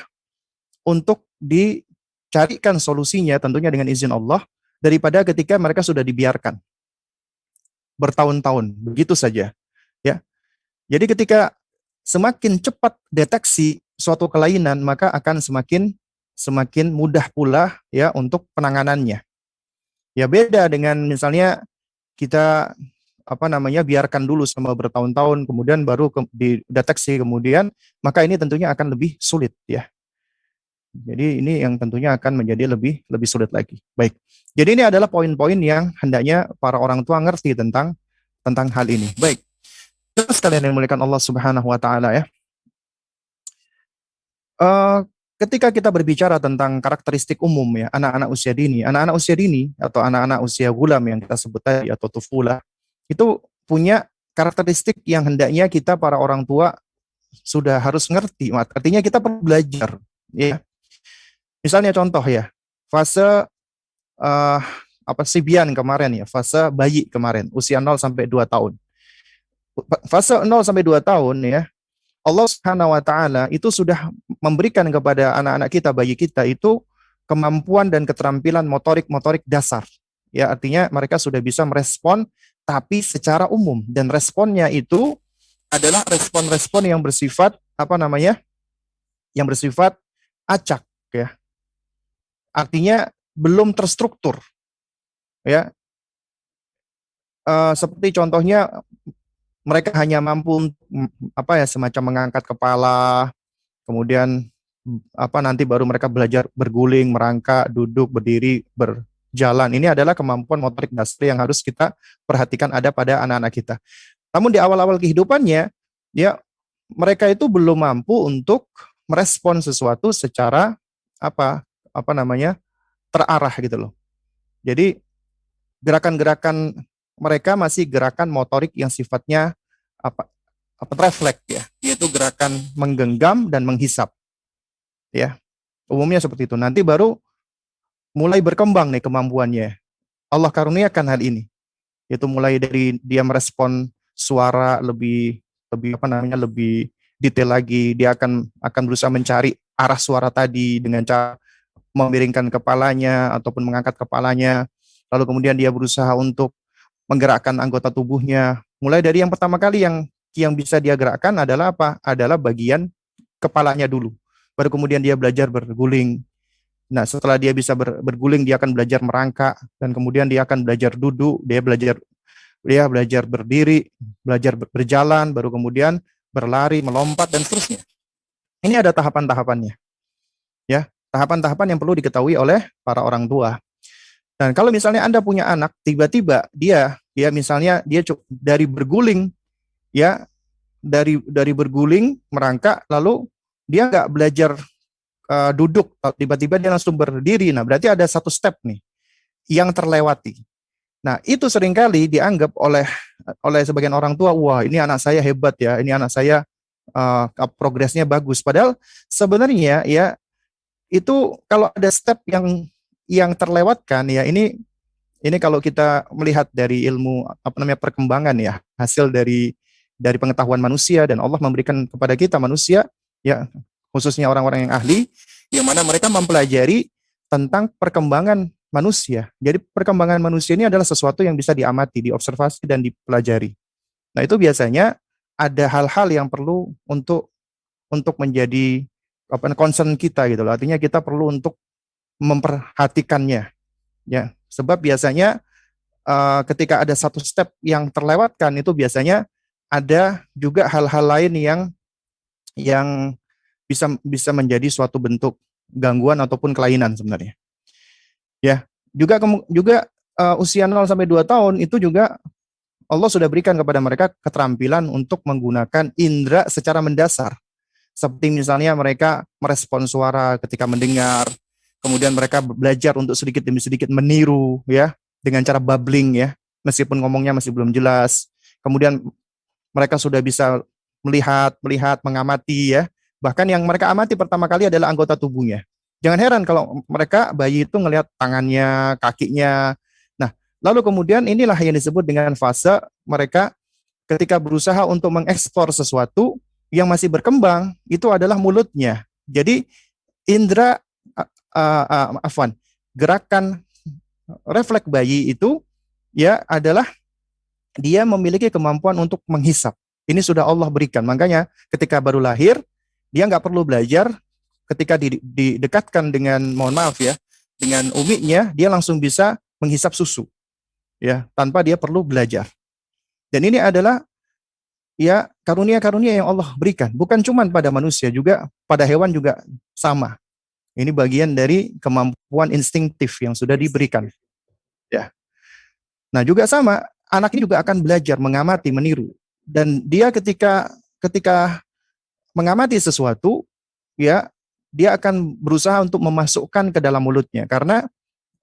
untuk dicarikan solusinya tentunya dengan izin Allah daripada ketika mereka sudah dibiarkan bertahun-tahun begitu saja ya. Jadi ketika semakin cepat deteksi suatu kelainan maka akan semakin mudah pula ya untuk penanganannya. Ya beda dengan misalnya kita apa namanya biarkan dulu selama bertahun-tahun kemudian baru dideteksi kemudian, maka ini tentunya akan lebih sulit ya. Jadi ini yang tentunya akan menjadi lebih sulit lagi. Baik. Jadi ini adalah poin-poin yang hendaknya para orang tua ngerti tentang hal ini. Baik. Terus kalian yang dimuliakan Allah Subhanahu wa taala ya. Ketika kita berbicara tentang karakteristik umum ya, anak-anak usia dini atau anak-anak usia gulam yang kita sebut tadi atau tufulah, itu punya karakteristik yang hendaknya kita para orang tua sudah harus ngerti. Artinya kita perlu belajar ya. Misalnya contoh ya, fase sibian kemarin ya, fase bayi kemarin, usia 0 sampai 2 tahun. Fase 0 sampai 2 tahun ya, Allah Subhanahu wa taala itu sudah memberikan kepada anak-anak kita, bayi kita itu kemampuan dan keterampilan motorik dasar. Ya, artinya mereka sudah bisa merespon tapi secara umum dan responnya itu adalah respon-respon yang bersifat apa namanya? Yang bersifat acak ya. Artinya belum terstruktur. Ya. Seperti contohnya mereka hanya mampu apa ya semacam mengangkat kepala, kemudian apa nanti baru mereka belajar berguling, merangkak, duduk, berdiri, berjalan. Ini adalah kemampuan motorik dasar yang harus kita perhatikan ada pada anak-anak kita. Namun di awal-awal kehidupannya, ya mereka itu belum mampu untuk merespon sesuatu secara apa namanya terarah gitu loh. Jadi gerakan-gerakan mereka masih gerakan motorik yang sifatnya refleks ya, yaitu gerakan menggenggam dan menghisap. Ya. Umumnya seperti itu. Nanti baru mulai berkembang nih kemampuannya. Allah karuniakan hal ini. Yaitu mulai dari dia merespon suara lebih lebih apa namanya lebih detail lagi. Dia akan berusaha mencari arah suara tadi dengan cara memiringkan kepalanya ataupun mengangkat kepalanya. Lalu kemudian dia berusaha untuk menggerakkan anggota tubuhnya. Mulai dari yang pertama kali yang bisa dia gerakkan adalah apa? Adalah bagian kepalanya dulu. Baru kemudian dia belajar berguling. Nah, setelah dia bisa berguling, dia akan belajar merangkak dan kemudian dia akan belajar duduk, dia belajar berdiri, belajar berjalan, baru kemudian berlari, melompat dan seterusnya. Ini ada tahapan-tahapannya, ya. Tahapan-tahapan yang perlu diketahui oleh para orang tua. Dan kalau misalnya Anda punya anak, tiba-tiba dia misalnya dia dari berguling, ya, dari berguling merangkak, lalu dia nggak belajar duduk, tiba-tiba dia langsung berdiri. Nah, berarti ada satu step nih yang terlewati. Nah, itu seringkali dianggap oleh sebagian orang tua, wah ini anak saya hebat ya, ini anak saya progresnya bagus. Padahal sebenarnya ya itu kalau ada step yang terlewatkan ya ini kalau kita melihat dari ilmu apa namanya perkembangan ya, hasil dari pengetahuan manusia dan Allah memberikan kepada kita manusia ya khususnya orang-orang yang ahli yang mana mereka mempelajari tentang perkembangan manusia. Jadi perkembangan manusia ini adalah sesuatu yang bisa diamati, diobservasi dan dipelajari. Nah, itu biasanya ada hal-hal yang perlu untuk menjadi apa concern kita gitu loh. Artinya kita perlu untuk memperhatikannya ya. Sebab biasanya ketika ada satu step yang terlewatkan itu biasanya ada juga hal-hal lain yang bisa menjadi suatu bentuk gangguan ataupun kelainan sebenarnya. Ya, juga usia 0 sampai 2 tahun itu juga Allah sudah berikan kepada mereka keterampilan untuk menggunakan indera secara mendasar. Seperti misalnya mereka merespon suara ketika mendengar, kemudian mereka belajar untuk sedikit demi sedikit meniru ya dengan cara babbling ya, meskipun ngomongnya masih belum jelas. Kemudian mereka sudah bisa melihat, mengamati ya. Bahkan yang mereka amati pertama kali adalah anggota tubuhnya. Jangan heran kalau mereka bayi itu ngelihat tangannya, kakinya. Nah, lalu kemudian inilah yang disebut dengan fase mereka ketika berusaha untuk mengeksplor sesuatu yang masih berkembang, itu adalah mulutnya. Jadi indera gerakan refleks bayi itu ya adalah dia memiliki kemampuan untuk menghisap. Ini sudah Allah berikan. Makanya ketika baru lahir, dia nggak perlu belajar. Ketika didekatkan dengan, mohon maaf ya, dengan uminya, dia langsung bisa menghisap susu, ya, tanpa dia perlu belajar. Dan ini adalah ya karunia-karunia yang Allah berikan. Bukan cuma pada manusia, juga pada hewan juga sama. Ini bagian dari kemampuan instinktif yang sudah diberikan. Ya. Nah juga sama, anak ini juga akan belajar mengamati, meniru. Dan dia ketika mengamati sesuatu, ya dia akan berusaha untuk memasukkan ke dalam mulutnya. Karena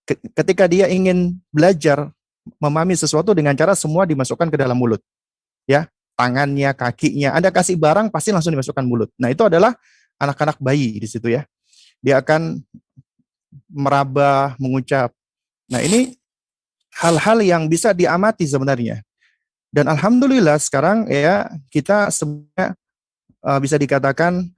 ketika dia ingin belajar memahami sesuatu dengan cara semua dimasukkan ke dalam mulut. Ya, tangannya, kakinya, Anda kasih barang pasti langsung dimasukkan mulut. Nah, itu adalah anak-anak bayi di situ ya. Dia akan meraba, mengucap. Nah, ini hal-hal yang bisa diamati sebenarnya. Dan alhamdulillah sekarang ya kita sebenarnya bisa dikatakan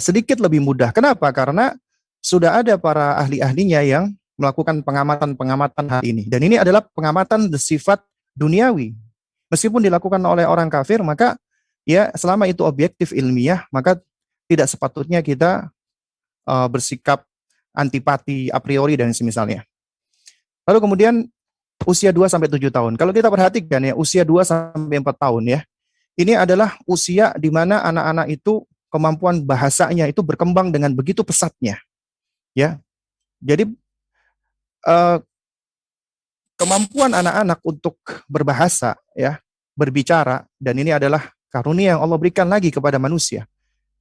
sedikit lebih mudah. Kenapa? Karena sudah ada para ahli-ahlinya yang melakukan pengamatan-pengamatan hal ini. Dan ini adalah pengamatan bersifat duniawi. Meskipun dilakukan oleh orang kafir, maka ya selama itu objektif ilmiah, maka tidak sepatutnya kita bersikap antipati a priori dan semisalnya. Lalu kemudian usia 2 sampai 7 tahun. Kalau kita perhatikan ya, usia 2 sampai 4 tahun ya. Ini adalah usia di mana anak-anak itu kemampuan bahasanya itu berkembang dengan begitu pesatnya. Ya. Jadi kemampuan anak-anak untuk berbahasa ya, berbicara, dan ini adalah karunia yang Allah berikan lagi kepada manusia.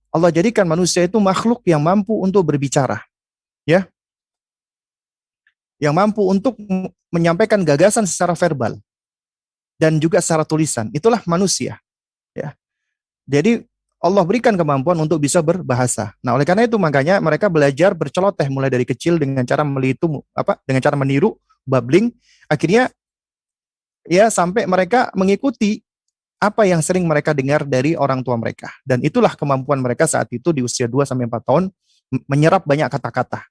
Allah jadikan manusia itu makhluk yang mampu untuk berbicara. Ya. Yang mampu untuk menyampaikan gagasan secara verbal dan juga secara tulisan. Itulah manusia. Ya. Jadi Allah berikan kemampuan untuk bisa berbahasa. Nah, oleh karena itu makanya mereka belajar berceloteh mulai dari kecil dengan cara dengan cara meniru, babbling, akhirnya ya sampai mereka mengikuti apa yang sering mereka dengar dari orang tua mereka. Dan itulah kemampuan mereka saat itu di usia 2 sampai 4 tahun menyerap banyak kata-kata.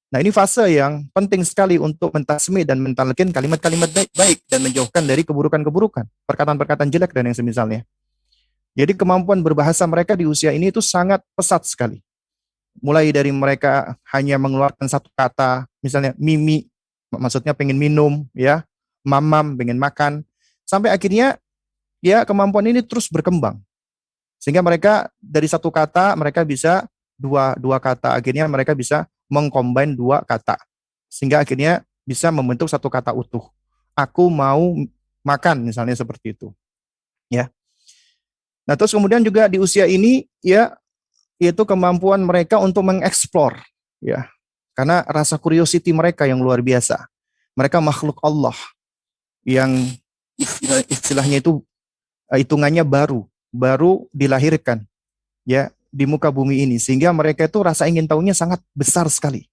Nah, ini fase yang penting sekali untuk mentasmi dan mentalkin kalimat-kalimat baik dan menjauhkan dari keburukan-keburukan, perkataan-perkataan jelek dan yang semisalnya. Jadi kemampuan berbahasa mereka di usia ini itu sangat pesat sekali. Mulai dari mereka hanya mengeluarkan satu kata, misalnya mimi, maksudnya pengen minum, ya, mamam, pengen makan, sampai akhirnya ya kemampuan ini terus berkembang. Sehingga mereka dari satu kata mereka bisa dua kata, akhirnya mereka bisa mengcombine dua kata. Sehingga akhirnya bisa membentuk satu kata utuh. Aku mau makan misalnya seperti itu. Ya. Nah, terus kemudian juga di usia ini ya yaitu kemampuan mereka untuk mengeksplor ya. Karena rasa curiosity mereka yang luar biasa. Mereka makhluk Allah yang istilahnya itu hitungannya baru dilahirkan ya di muka bumi ini, sehingga mereka itu rasa ingin tahunya sangat besar sekali.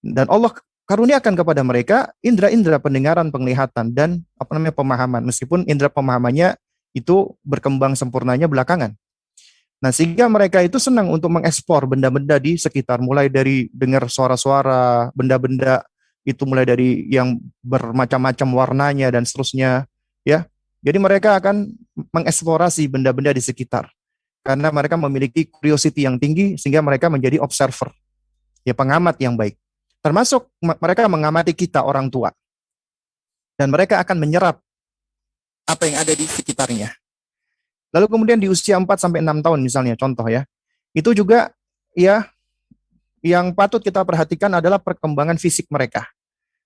Dan Allah karuniakan kepada mereka indera-indera pendengaran, penglihatan dan pemahaman, meskipun indera pemahamannya itu berkembang sempurnanya belakangan. Nah, sehingga mereka itu senang untuk mengekspor benda-benda di sekitar, mulai dari dengar suara-suara, benda-benda itu mulai dari yang bermacam-macam warnanya dan seterusnya, ya. Jadi mereka akan mengeksplorasi benda-benda di sekitar karena mereka memiliki curiosity yang tinggi sehingga mereka menjadi observer, ya, pengamat yang baik. Termasuk mereka mengamati kita orang tua dan mereka akan menyerap apa yang ada di sekitarnya. Lalu kemudian di usia 4 sampai 6 tahun misalnya contoh ya. Itu juga ya yang patut kita perhatikan adalah perkembangan fisik mereka.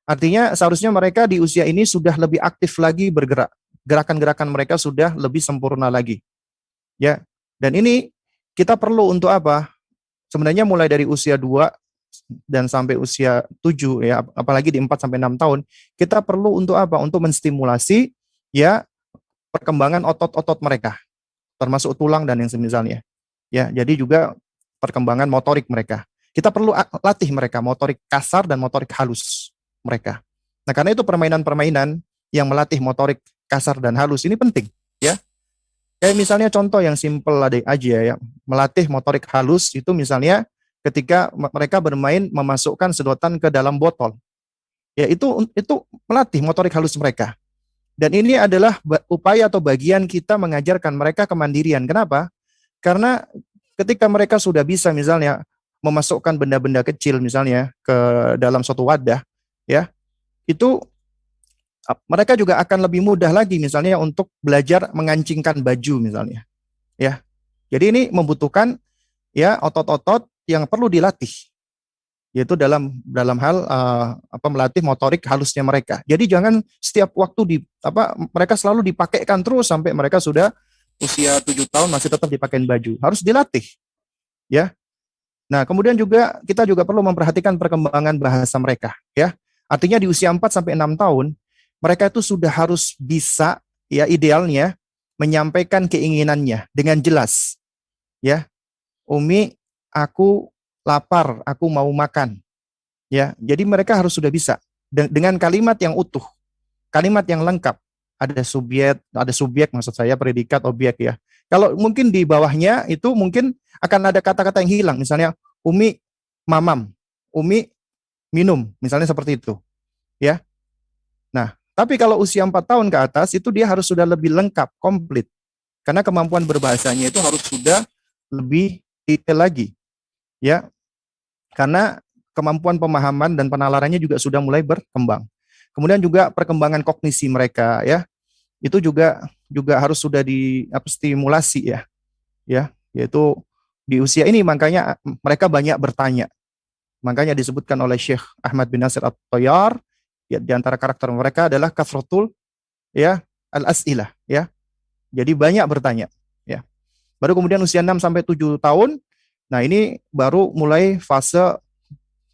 Artinya seharusnya mereka di usia ini sudah lebih aktif lagi bergerak. Gerakan-gerakan mereka sudah lebih sempurna lagi. Ya. Dan ini kita perlu untuk apa? Sebenarnya mulai dari usia 2 dan sampai usia 7 ya, apalagi di 4 sampai 6 tahun, kita perlu untuk apa? Untuk menstimulasi ya perkembangan otot-otot mereka, termasuk tulang dan yang semisalnya. Ya, jadi juga perkembangan motorik mereka. Kita perlu latih mereka motorik kasar dan motorik halus mereka. Nah, karena itu permainan-permainan yang melatih motorik kasar dan halus ini penting, ya. Kayak misalnya contoh yang simpel aja ya, melatih motorik halus itu misalnya ketika mereka bermain memasukkan sedotan ke dalam botol. Ya, itu melatih motorik halus mereka. Dan ini adalah upaya atau bagian kita mengajarkan mereka kemandirian. Kenapa? Karena ketika mereka sudah bisa misalnya memasukkan benda-benda kecil misalnya ke dalam suatu wadah, ya, itu mereka juga akan lebih mudah lagi misalnya untuk belajar mengancingkan baju misalnya, ya. Jadi ini membutuhkan ya otot-otot yang perlu dilatih, yaitu dalam hal melatih motorik halusnya mereka. Jadi jangan setiap waktu mereka selalu dipakaikan terus sampai mereka sudah usia 7 tahun masih tetap dipakai baju. Harus dilatih, ya. Nah, kemudian juga kita juga perlu memperhatikan perkembangan bahasa mereka, ya. Artinya di usia 4 sampai 6 tahun mereka itu sudah harus bisa ya idealnya menyampaikan keinginannya dengan jelas. Ya. Umi, aku lapar, aku mau makan. Ya, jadi mereka harus sudah bisa dengan kalimat yang utuh, kalimat yang lengkap. Ada subjek maksud saya, predikat, objek ya. Kalau mungkin di bawahnya itu mungkin akan ada kata-kata yang hilang, misalnya Umi mamam, Umi minum, misalnya seperti itu. Ya. Nah, tapi kalau usia 4 tahun ke atas itu dia harus sudah lebih lengkap, komplit. Karena kemampuan berbahasanya itu harus sudah lebih detail lagi. Ya. Karena kemampuan pemahaman dan penalarannya juga sudah mulai berkembang. Kemudian juga perkembangan kognisi mereka ya. Itu juga harus sudah stimulasi ya. Ya, yaitu di usia ini makanya mereka banyak bertanya. Makanya disebutkan oleh Syekh Ahmad bin Nasir At-Tayyar ya, di antara karakter mereka adalah kafratul ya al-as'ilah ya. Jadi banyak bertanya ya. Baru kemudian usia 6 sampai 7 tahun, nah ini baru mulai fase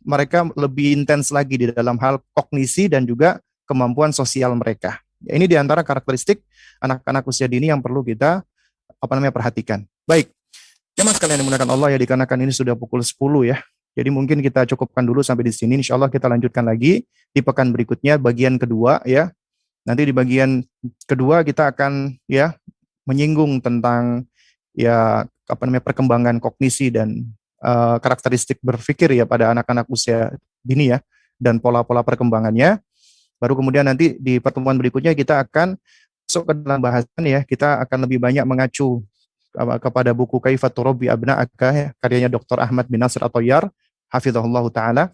mereka lebih intens lagi di dalam hal kognisi dan juga kemampuan sosial mereka. Ya, ini di antara karakteristik anak-anak usia dini yang perlu kita perhatikan. Baik. Jemaah sekalian yang dimuliakan Allah ya, dikarenakan ini sudah pukul 10 ya. Jadi mungkin kita cukupkan dulu sampai di sini. Insya Allah kita lanjutkan lagi di pekan berikutnya bagian kedua ya. Nanti di bagian kedua kita akan ya menyinggung tentang ya apa namanya perkembangan kognisi dan karakteristik berpikir ya pada anak-anak usia dini ya, dan pola-pola perkembangannya. Baru kemudian nanti di pertemuan berikutnya kita akan masuk ke dalam bahasan ya, kita akan lebih banyak mengacu kepada buku Kaifa Turabbi Abna'aka ya, karyanya Dr. Ahmad bin Nasir At-Tayyar hafizahullah taala,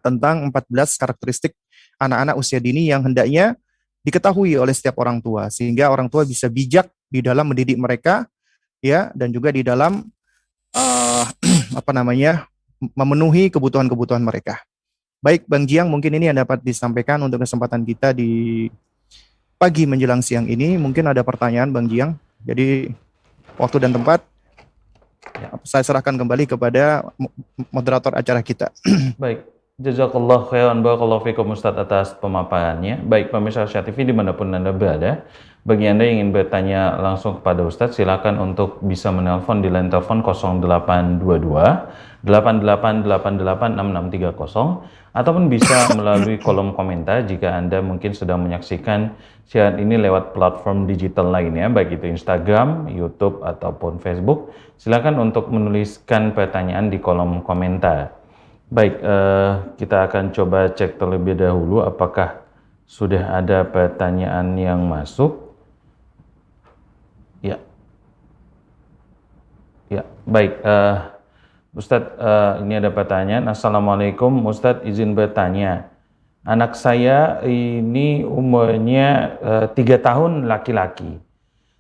tentang 14 karakteristik anak-anak usia dini yang hendaknya diketahui oleh setiap orang tua sehingga orang tua bisa bijak di dalam mendidik mereka ya, dan juga di dalam apa namanya memenuhi kebutuhan-kebutuhan mereka. Baik Bang Jiang, mungkin ini yang dapat disampaikan untuk kesempatan kita di pagi menjelang siang ini. Mungkin ada pertanyaan Bang Jiang. Jadi waktu dan tempat ya, saya serahkan kembali kepada moderator acara kita. Baik, jazakallah khairan barakallahu fikum Ustadz atas pemaparannya. Baik pemirsa Syah TV dimanapun Anda berada, bagi Anda yang ingin bertanya langsung kepada Ustadz, silakan untuk bisa menelpon di line telepon 0822 8888 6630 ataupun bisa melalui kolom komentar jika Anda mungkin sedang menyaksikan siaran ini lewat platform digital lainnya, baik itu Instagram, YouTube ataupun Facebook. Silakan untuk menuliskan pertanyaan di kolom komentar. Baik, kita akan coba cek terlebih dahulu apakah sudah ada pertanyaan yang masuk. Ya, ya, baik. Ustadz, ini ada pertanyaan. Assalamualaikum, Ustadz izin bertanya. Anak saya ini umurnya 3 tahun laki-laki.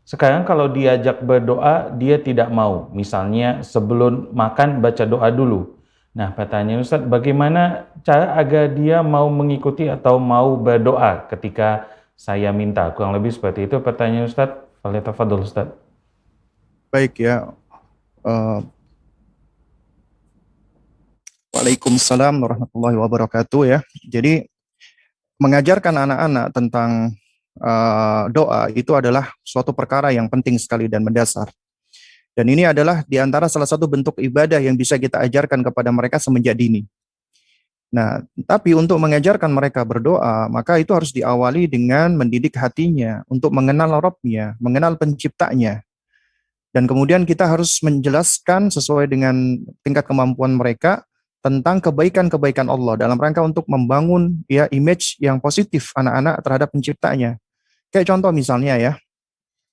Sekarang kalau diajak berdoa, dia tidak mau. Misalnya sebelum makan baca doa dulu. Nah, pertanyaan Ustadz, bagaimana cara agar dia mau mengikuti atau mau berdoa ketika saya minta? Kurang lebih seperti itu pertanyaan Ustadz. Falyatafadhol Ustadz. Baik ya. Waalaikumsalam warahmatullahi wabarakatuh ya. Jadi mengajarkan anak-anak tentang doa itu adalah suatu perkara yang penting sekali dan mendasar. Dan ini adalah di antara salah satu bentuk ibadah yang bisa kita ajarkan kepada mereka semenjak dini. Nah, tapi untuk mengajarkan mereka berdoa, maka itu harus diawali dengan mendidik hatinya untuk mengenal Rabb-nya, mengenal penciptanya. Dan kemudian kita harus menjelaskan sesuai dengan tingkat kemampuan mereka tentang kebaikan-kebaikan Allah dalam rangka untuk membangun ya image yang positif anak-anak terhadap penciptanya. Kayak contoh misalnya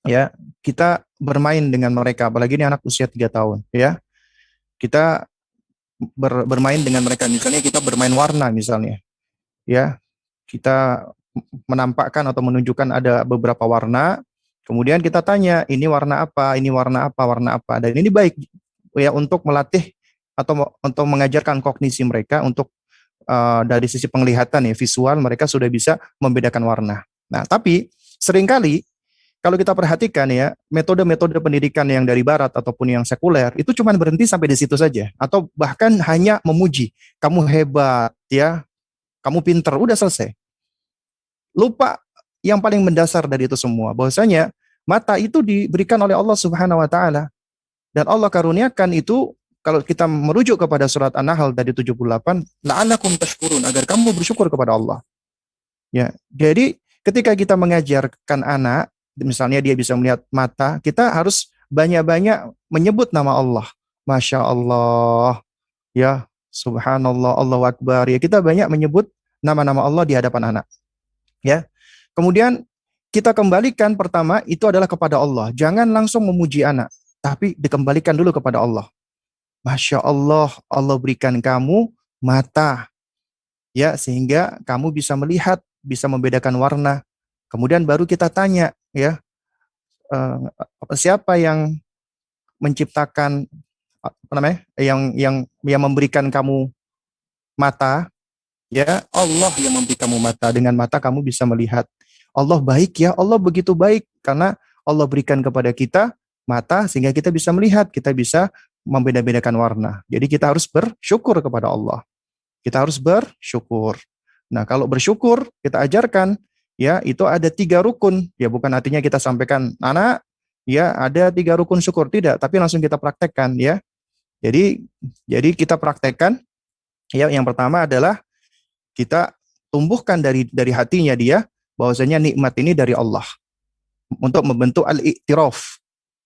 ya kita bermain dengan mereka, apalagi ini anak usia 3 tahun ya. Kita bermain dengan mereka, misalnya kita bermain warna misalnya. Ya, kita menampakkan atau menunjukkan ada beberapa warna, kemudian kita tanya, ini warna apa, ini warna apa, warna apa. Dan ini baik ya untuk melatih atau untuk mengajarkan kognisi mereka untuk dari sisi penglihatan ya, visual mereka sudah bisa membedakan warna. Nah, tapi seringkali kalau kita perhatikan ya, metode-metode pendidikan yang dari barat ataupun yang sekuler itu cuma berhenti sampai di situ saja, atau bahkan hanya memuji, kamu hebat ya, kamu pinter, udah selesai. Lupa yang paling mendasar dari itu semua, bahwasanya mata itu diberikan oleh Allah Subhanahu wa taala, dan Allah karuniakan itu. Kalau kita merujuk kepada surat An-Nahl tadi 78, la'allakum tashkurun, agar kamu bersyukur kepada Allah. Ya, jadi ketika kita mengajarkan anak, misalnya dia bisa melihat mata, kita harus banyak-banyak menyebut nama Allah. Masya Allah, ya, Subhanallah, Allahu Akbar. Ya, kita banyak menyebut nama-nama Allah di hadapan anak. Ya, kemudian kita kembalikan pertama itu adalah kepada Allah. Jangan langsung memuji anak, tapi dikembalikan dulu kepada Allah. Masya Allah, Allah berikan kamu mata, ya, sehingga kamu bisa melihat, bisa membedakan warna. Kemudian baru kita tanya, ya, siapa yang menciptakan, apa namanya, yang memberikan kamu mata, ya, Allah yang memberi kamu mata. Dengan mata kamu bisa melihat. Allah baik ya, Allah begitu baik karena Allah berikan kepada kita mata sehingga kita bisa melihat, kita bisa membeda-bedakan warna. Jadi kita harus bersyukur kepada Allah. Kita harus bersyukur. Nah, kalau bersyukur kita ajarkan ya, itu ada 3 rukun. Ya, bukan artinya kita sampaikan, anak ya ada 3 rukun syukur, tidak, tapi langsung kita praktekkan ya. Jadi jadi kita praktekkan ya. Yang pertama adalah kita tumbuhkan dari hatinya dia bahwasanya nikmat ini dari Allah, untuk membentuk al-i'tiraf,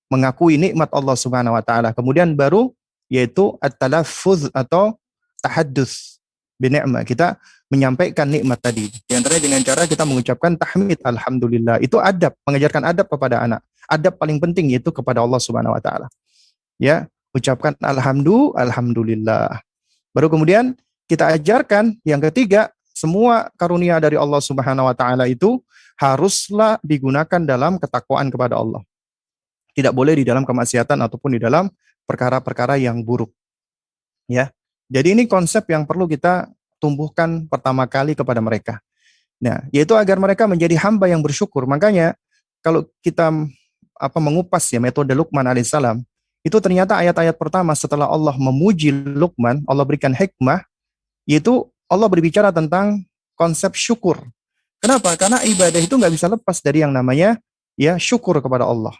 mengakui nikmat Allah Subhanahu wa taala. Kemudian baru yaitu at-talaffuz atau tahadduts bi ni'mah. Kita menyampaikan nikmat tadi. Di antaranya dengan cara kita mengucapkan tahmid alhamdulillah. Itu adab, mengajarkan adab kepada anak. Adab paling penting yaitu kepada Allah Subhanahu wa taala. Ya, ucapkan alhamdulillah. Baru kemudian kita ajarkan yang ketiga, semua karunia dari Allah Subhanahu wa taala itu haruslah digunakan dalam ketakwaan kepada Allah. Tidak boleh di dalam kemaksiatan ataupun di dalam perkara-perkara yang buruk. Ya. Jadi ini konsep yang perlu kita tumbuhkan pertama kali kepada mereka. Nah, yaitu agar mereka menjadi hamba yang bersyukur. Makanya kalau kita mengupas ya metode Luqman alaihissalam, itu ternyata ayat-ayat pertama setelah Allah memuji Luqman, Allah berikan hikmah, yaitu Allah berbicara tentang konsep syukur. Kenapa? Karena ibadah itu nggak bisa lepas dari yang namanya ya syukur kepada Allah.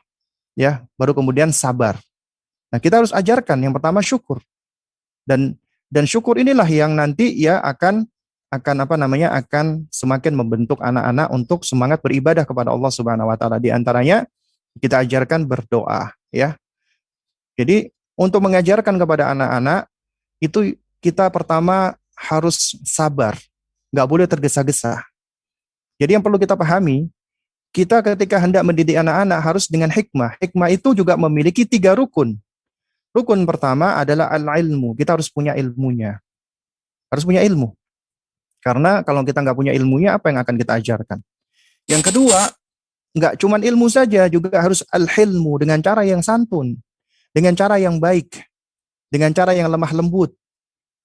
Ya, baru kemudian sabar. Nah, kita harus ajarkan yang pertama syukur. Dan syukur inilah yang nanti ya akan semakin membentuk anak-anak untuk semangat beribadah kepada Allah Subhanahu wa taala. Di antaranya kita ajarkan berdoa ya. Jadi untuk mengajarkan kepada anak-anak itu kita pertama harus sabar, nggak boleh tergesa-gesa. Jadi yang perlu kita pahami, kita ketika hendak mendidik anak-anak harus dengan hikmah. Hikmah itu juga memiliki 3 rukun. Rukun pertama adalah al-ilmu. Kita harus punya ilmunya. Harus punya ilmu. Karena kalau kita nggak punya ilmunya, apa yang akan kita ajarkan? Yang kedua, nggak cuma ilmu saja, juga harus al-hilmu, dengan cara yang santun, dengan cara yang baik, dengan cara yang lemah lembut.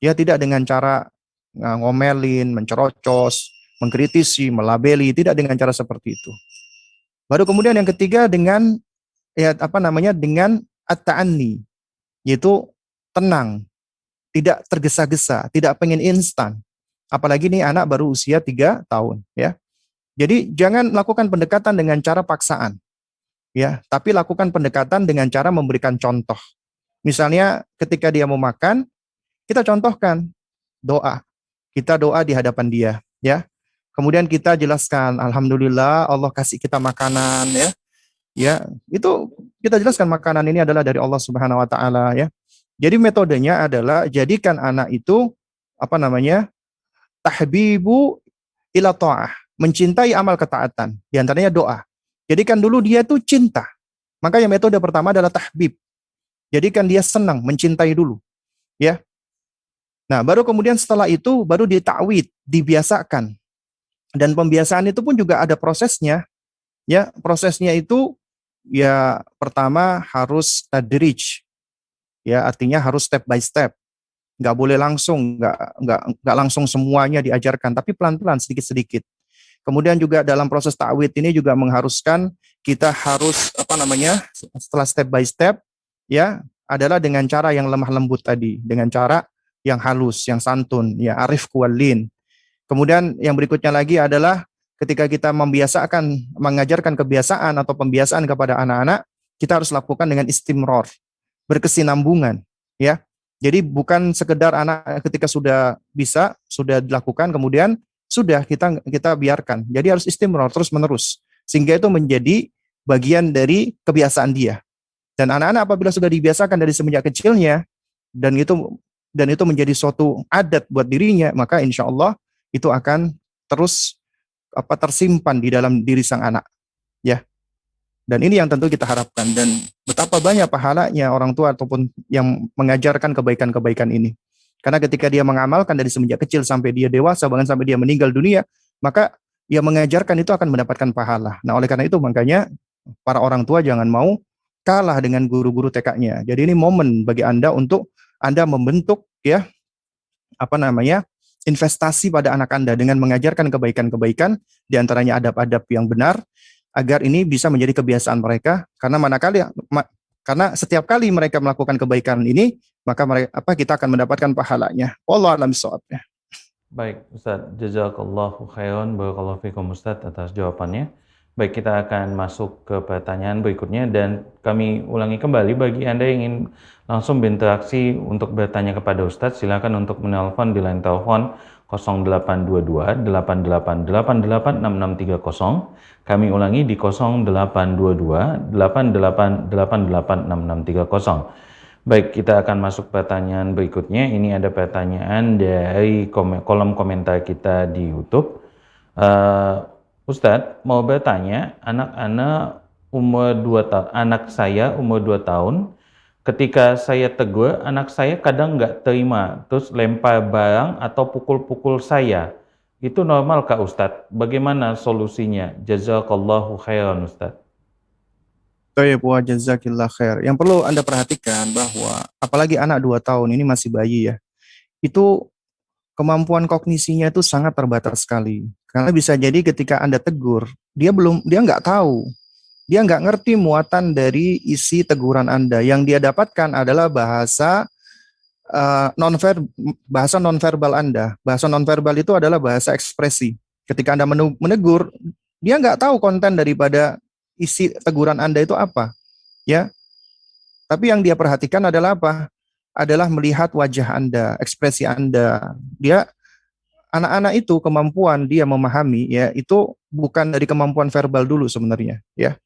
Ya, tidak dengan cara ngomelin, mencerocos, mengkritisi, melabeli, tidak dengan cara seperti itu. Baru kemudian yang ketiga dengan dengan at-ta'anni, yaitu tenang, tidak tergesa-gesa, tidak pengen instan. Apalagi nih anak baru usia 3 tahun ya. Jadi jangan lakukan pendekatan dengan cara paksaan ya, tapi lakukan pendekatan dengan cara memberikan contoh. Misalnya ketika dia mau makan, kita contohkan doa. Kita doa di hadapan dia ya. Kemudian kita jelaskan alhamdulillah Allah kasih kita makanan ya. Ya, itu kita jelaskan makanan ini adalah dari Allah Subhanahu wa taala ya. Jadi metodenya adalah jadikan anak itu tahbibu ila ta'ah, mencintai amal ketaatan, di antaranya doa. Jadikan dulu dia itu cinta. Makanya metode pertama adalah tahbib. Jadikan dia senang, mencintai dulu. Ya. Nah, baru kemudian setelah itu baru dita'wid, dibiasakan. Dan pembiasaan itu pun juga ada prosesnya. Ya, prosesnya itu ya pertama harus tadrij. Ya, artinya harus step by step. Nggak boleh langsung, nggak langsung semuanya diajarkan, tapi pelan-pelan, sedikit-sedikit. Kemudian juga dalam proses ta'wid ini juga mengharuskan kita harus setelah step by step ya adalah dengan cara yang lemah lembut tadi, dengan cara yang halus, yang santun, ya arif kuwalin. Kemudian yang berikutnya lagi adalah ketika kita mengajarkan kebiasaan atau pembiasaan kepada anak-anak, kita harus lakukan dengan istimror, berkesinambungan, ya. Jadi bukan sekedar anak ketika sudah bisa, sudah dilakukan, kemudian sudah kita biarkan. Jadi harus istimror, terus menerus, sehingga itu menjadi bagian dari kebiasaan dia. Dan anak-anak apabila sudah dibiasakan dari semenjak kecilnya, dan itu menjadi suatu adat buat dirinya, maka insya Allah itu akan terus tersimpan di dalam diri sang anak, ya. Dan ini yang tentu kita harapkan, dan betapa banyak pahalanya orang tua ataupun yang mengajarkan kebaikan-kebaikan ini. Karena ketika dia mengamalkan dari semenjak kecil sampai dia dewasa, bahkan sampai dia meninggal dunia, maka dia mengajarkan itu akan mendapatkan pahala. Nah, oleh karena itu makanya para orang tua jangan mau kalah dengan guru-guru TK-nya. Jadi ini momen bagi Anda untuk Anda membentuk ya investasi pada anak Anda dengan mengajarkan kebaikan-kebaikan, di antaranya adab-adab yang benar, agar ini bisa menjadi kebiasaan mereka. Karena setiap kali mereka melakukan kebaikan ini, maka kita akan mendapatkan pahalanya. Wallahu a'lam bishawab. Baik, Ustaz. Jazakallahu khairan, barakallahu fikum Ustaz atas jawabannya. Baik, kita akan masuk ke pertanyaan berikutnya dan kami ulangi kembali bagi Anda yang ingin langsung berinteraksi untuk bertanya kepada Ustadz, silakan untuk menelpon di line telepon 0822 8888 6630. Kami ulangi di 0822 8888 6630. Baik, kita akan masuk pertanyaan berikutnya. Ini ada pertanyaan dari kolom komentar kita di YouTube. Ustadz mau bertanya, anak saya umur 2 tahun, ketika saya tegur, anak saya kadang nggak terima, terus lempar barang atau pukul-pukul saya. Itu normal Kak Ustadz? Bagaimana solusinya? Jazakallahu khairan Ustadz. Baik, wa jazakillah khair. Yang perlu Anda perhatikan bahwa apalagi anak 2 tahun ini masih bayi ya, itu kemampuan kognisinya itu sangat terbatas sekali. Karena bisa jadi ketika Anda tegur, dia nggak tahu, dia nggak ngerti muatan dari isi teguran Anda. Yang dia dapatkan adalah bahasa bahasa nonverbal Anda. Bahasa nonverbal itu adalah bahasa ekspresi. Ketika Anda menegur, dia nggak tahu konten daripada isi teguran Anda itu apa, ya. Tapi yang dia perhatikan adalah apa? Adalah melihat wajah Anda, ekspresi Anda. Dia anak-anak itu kemampuan dia memahami ya itu bukan dari kemampuan verbal dulu sebenarnya, ya.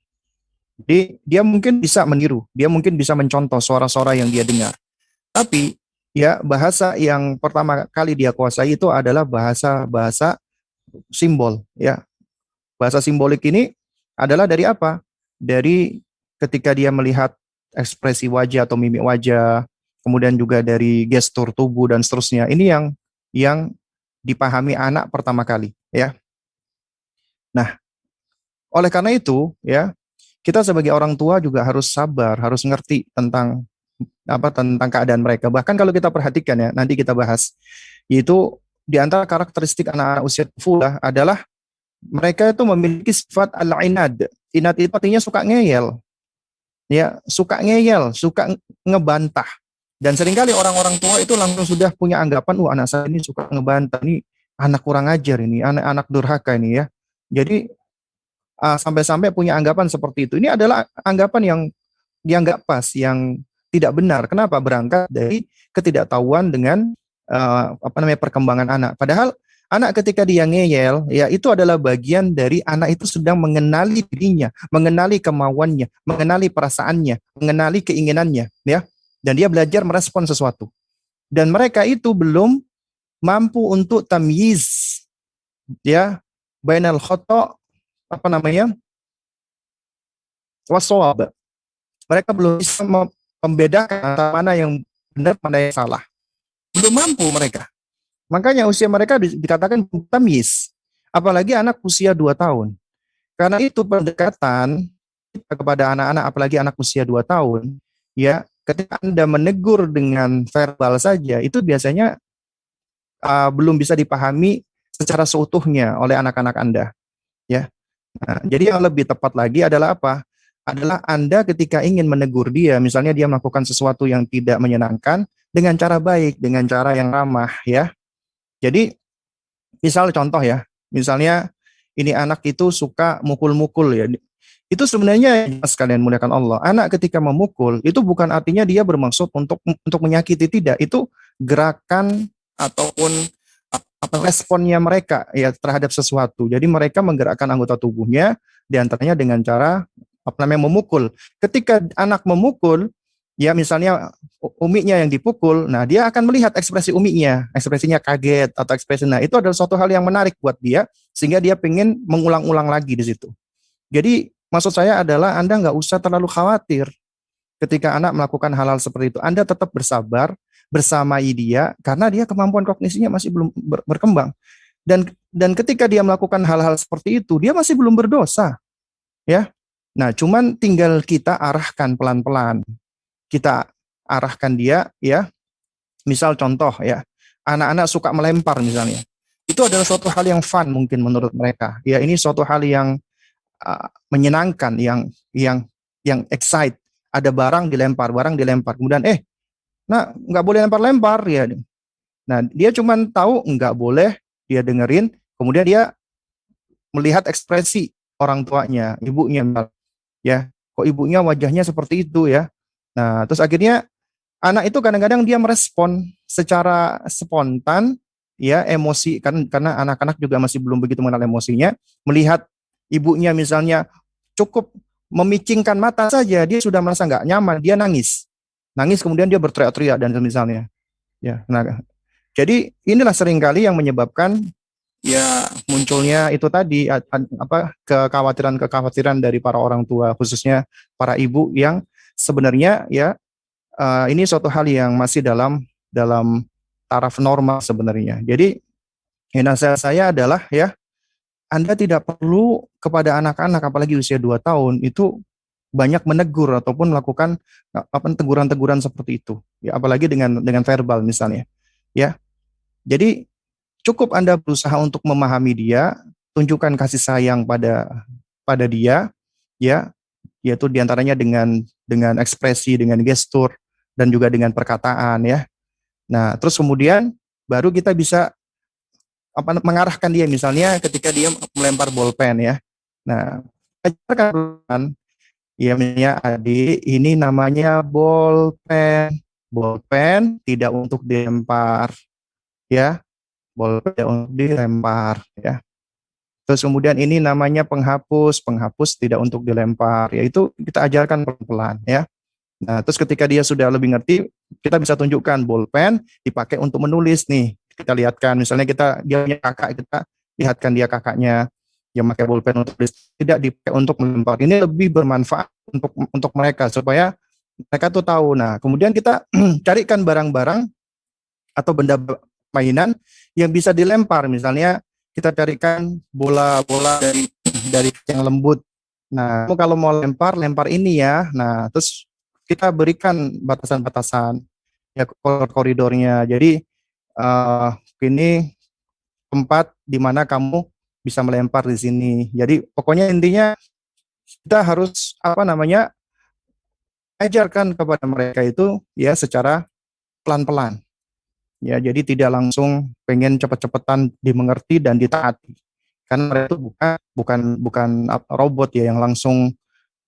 Jadi dia mungkin bisa meniru, dia mungkin bisa mencontoh suara-suara yang dia dengar. Tapi ya bahasa yang pertama kali dia kuasai itu adalah bahasa-bahasa simbol, ya. Bahasa simbolik ini adalah dari apa? Dari ketika dia melihat ekspresi wajah atau mimik wajah, kemudian juga dari gestur tubuh dan seterusnya. Ini yang dipahami anak pertama kali, ya. Nah, oleh karena itu, ya, kita sebagai orang tua juga harus sabar, harus ngerti tentang keadaan mereka. Bahkan kalau kita perhatikan ya, nanti kita bahas, yaitu di antara karakteristik anak-anak usia fulah adalah mereka itu memiliki sifat al-inad. Inad itu artinya suka ngeyel. Ya, suka ngeyel, suka ngebantah. Dan seringkali orang-orang tua itu langsung sudah punya anggapan, anak saya ini suka ngebantah, ini anak kurang ajar ini, anak-anak durhaka ini ya. Jadi sampai-sampai punya anggapan seperti itu. Ini adalah anggapan yang nggak pas, yang tidak benar. Kenapa? Berangkat dari ketidaktahuan dengan perkembangan anak. Padahal anak ketika dia ngeyel, ya itu adalah bagian dari anak itu sedang mengenali dirinya, mengenali kemauannya, mengenali perasaannya, mengenali keinginannya, ya. Dan dia belajar merespon sesuatu. Dan mereka itu belum mampu untuk tamyiz, ya, bainal khata wasawab. Mereka belum bisa membedakan antara mana yang benar, mana yang salah. Belum mampu mereka. Makanya usia mereka dikatakan tamyiz. Apalagi anak usia 2 tahun. Karena itu pendekatan kita kepada anak-anak, apalagi anak usia 2 tahun, ya, ketika Anda menegur dengan verbal saja, itu biasanya belum bisa dipahami secara seutuhnya oleh anak-anak Anda, ya. Nah, jadi yang lebih tepat lagi adalah apa? Adalah Anda ketika ingin menegur dia, misalnya dia melakukan sesuatu yang tidak menyenangkan, dengan cara baik, dengan cara yang ramah, ya. Jadi, misal contoh ya, misalnya ini anak itu suka mukul-mukul ya. Itu sebenarnya sekalian muliakan Allah. Anak ketika memukul itu bukan artinya dia bermaksud untuk menyakiti, tidak. Itu gerakan ataupun responnya mereka ya terhadap sesuatu. Jadi mereka menggerakkan anggota tubuhnya diantaranya dengan cara memukul. Ketika anak memukul, ya misalnya umiknya yang dipukul, nah dia akan melihat ekspresi umiknya, ekspresinya kaget atau ekspresi, nah itu adalah suatu hal yang menarik buat dia sehingga dia pengen mengulang-ulang lagi di situ. Jadi maksud saya adalah Anda nggak usah terlalu khawatir ketika anak melakukan hal-hal seperti itu. Anda tetap bersabar bersamai dia karena dia kemampuan kognisinya masih belum berkembang. Dan ketika dia melakukan hal-hal seperti itu, dia masih belum berdosa, ya. Nah, cuman tinggal kita arahkan pelan-pelan. Kita arahkan dia, ya. Misal contoh ya, anak-anak suka melempar misalnya. Itu adalah suatu hal yang fun mungkin menurut mereka. Ya, ini suatu hal yang menyenangkan, yang excite. Ada barang dilempar. Kemudian nah nggak boleh lempar-lempar ya. Nah dia cuma tahu nggak boleh, dia dengerin, kemudian dia melihat ekspresi orang tuanya, ibunya, ya. Kok ibunya wajahnya seperti itu ya? Nah, terus akhirnya anak itu kadang-kadang dia merespon secara spontan, ya, emosi kan, karena anak-anak juga masih belum begitu mengenal emosinya, melihat ibunya misalnya cukup memicingkan mata saja dia sudah merasa nggak nyaman, dia nangis, nangis kemudian dia berteriak-teriak dan misalnya, ya. Nah, jadi inilah seringkali yang menyebabkan ya munculnya itu tadi apa kekhawatiran-kekhawatiran dari para orang tua, khususnya para ibu yang sebenarnya ya ini suatu hal yang masih dalam dalam taraf normal sebenarnya. Jadi nasihat saya adalah ya, Anda tidak perlu kepada anak-anak apalagi usia 2 tahun itu banyak menegur ataupun melakukan apa teguran-teguran seperti itu. Ya, apalagi dengan verbal misalnya. Ya. Jadi cukup Anda berusaha untuk memahami dia, tunjukkan kasih sayang pada dia, ya, yaitu diantaranya dengan ekspresi, dengan gestur, dan juga dengan perkataan, ya. Nah, terus kemudian baru kita bisa apa mengarahkan dia misalnya ketika dia melempar bolpen ya. Nah, ajarkan ya misalnya adik ini namanya bolpen. Bolpen tidak untuk dilempar ya. Bolpen tidak untuk dilempar ya. Terus kemudian ini namanya penghapus, penghapus tidak untuk dilempar. Ya itu kita ajarkan pelan-pelan ya. Nah, terus ketika dia sudah lebih ngerti, kita bisa tunjukkan bolpen dipakai untuk menulis nih. Kita lihatkan, misalnya dia punya kakak, kita lihatkan dia kakaknya yang pakai bolpen untuk tulis, tidak dipakai untuk melempar. Ini lebih bermanfaat untuk mereka supaya mereka tuh tahu. Nah, kemudian kita carikan barang-barang atau benda mainan yang bisa dilempar. Misalnya kita carikan bola-bola dari yang lembut. Nah, kalau mau lempar, lempar ini ya. Nah, terus kita berikan batasan-batasan ya koridornya. Jadi ini tempat di mana kamu bisa melempar di sini. Jadi pokoknya intinya kita harus apa namanya ajarkan kepada mereka itu ya secara pelan-pelan. Ya, jadi tidak langsung pengen cepet-cepetan dimengerti dan ditaati. Karena mereka itu bukan robot ya yang langsung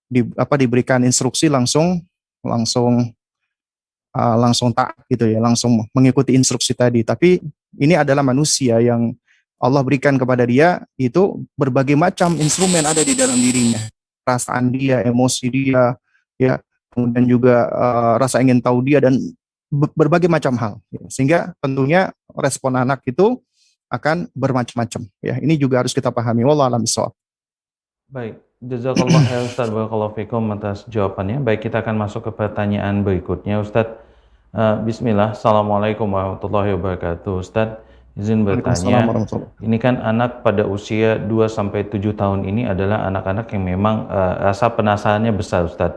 diberikan instruksi langsung langsung langsung taat gitu ya, langsung mengikuti instruksi tadi. Tapi ini adalah manusia yang Allah berikan kepada dia itu berbagai macam instrumen ada di dalam dirinya. Perasaan dia, emosi dia, ya, kemudian juga rasa ingin tahu dia dan berbagai macam hal. Ya. Sehingga tentunya respon anak itu akan bermacam-macam. Ya, ini juga harus kita pahami. Wallahu a'lam bishawab. Baik, jazakallah khair Ustaz, barakallahu fikum atas jawabannya. Baik, kita akan masuk ke pertanyaan berikutnya Ustaz. Bismillah, Assalamualaikum warahmatullahi wabarakatuh. Ustaz, izin Waalaikumsalam bertanya, warahmatullahi. ini kan anak pada usia 2-7 tahun ini adalah anak-anak yang memang rasa penasarannya besar Ustaz.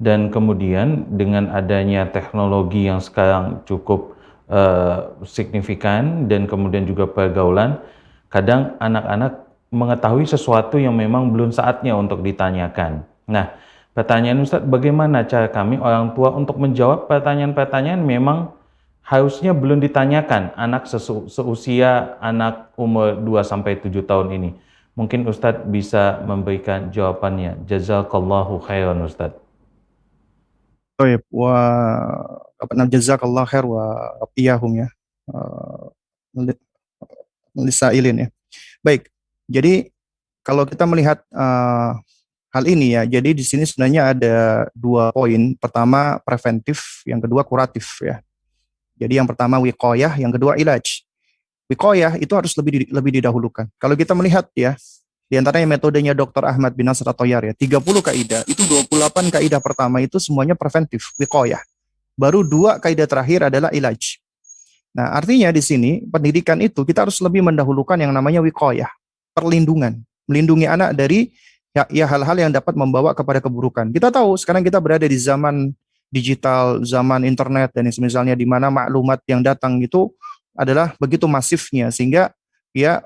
Dan kemudian dengan adanya teknologi yang sekarang cukup signifikan dan kemudian juga pergaulan, kadang anak-anak mengetahui sesuatu yang memang belum saatnya untuk ditanyakan. Nah, pertanyaan Ustadz, bagaimana cara kami orang tua untuk menjawab pertanyaan-pertanyaan memang harusnya belum ditanyakan anak seusia anak umur 2-7 tahun ini? Mungkin Ustadz bisa memberikan jawabannya. Jazakallahu khairan Ustadz. Baik, wa jazakallah khair wa iyahum ya. Uh, Lisailin ya. Baik. Jadi kalau kita melihat hal ini ya, jadi di sini sebenarnya ada 2 poin. Pertama preventif, yang kedua kuratif ya. Jadi yang pertama wiqayah, yang kedua ilaj. Wiqayah itu harus lebih didahulukan. Kalau kita melihat ya, di antaranya metodenya Dr. Ahmad bin Nasr At-Toyar ya, 30 kaidah, itu 28 kaidah pertama itu semuanya preventif, wiqayah. Baru 2 kaidah terakhir adalah ilaj. Nah, artinya di sini pendidikan itu kita harus lebih mendahulukan yang namanya wiqayah, perlindungan, melindungi anak dari ya hal-hal yang dapat membawa kepada keburukan. Kita tahu sekarang kita berada di zaman digital, zaman internet dan misalnya di mana maklumat yang datang itu adalah begitu masifnya sehingga ya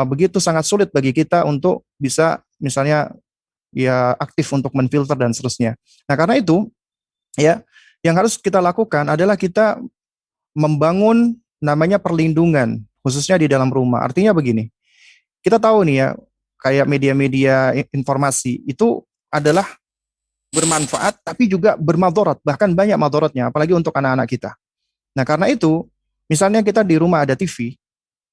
begitu sangat sulit bagi kita untuk bisa misalnya ya aktif untuk menfilter dan seterusnya. Nah, karena itu ya yang harus kita lakukan adalah kita membangun namanya perlindungan khususnya di dalam rumah. Artinya begini, kita tahu nih ya, kayak media-media informasi itu adalah bermanfaat tapi juga bermadharat, bahkan banyak madharatnya apalagi untuk anak-anak kita. Nah, karena itu misalnya kita di rumah ada TV,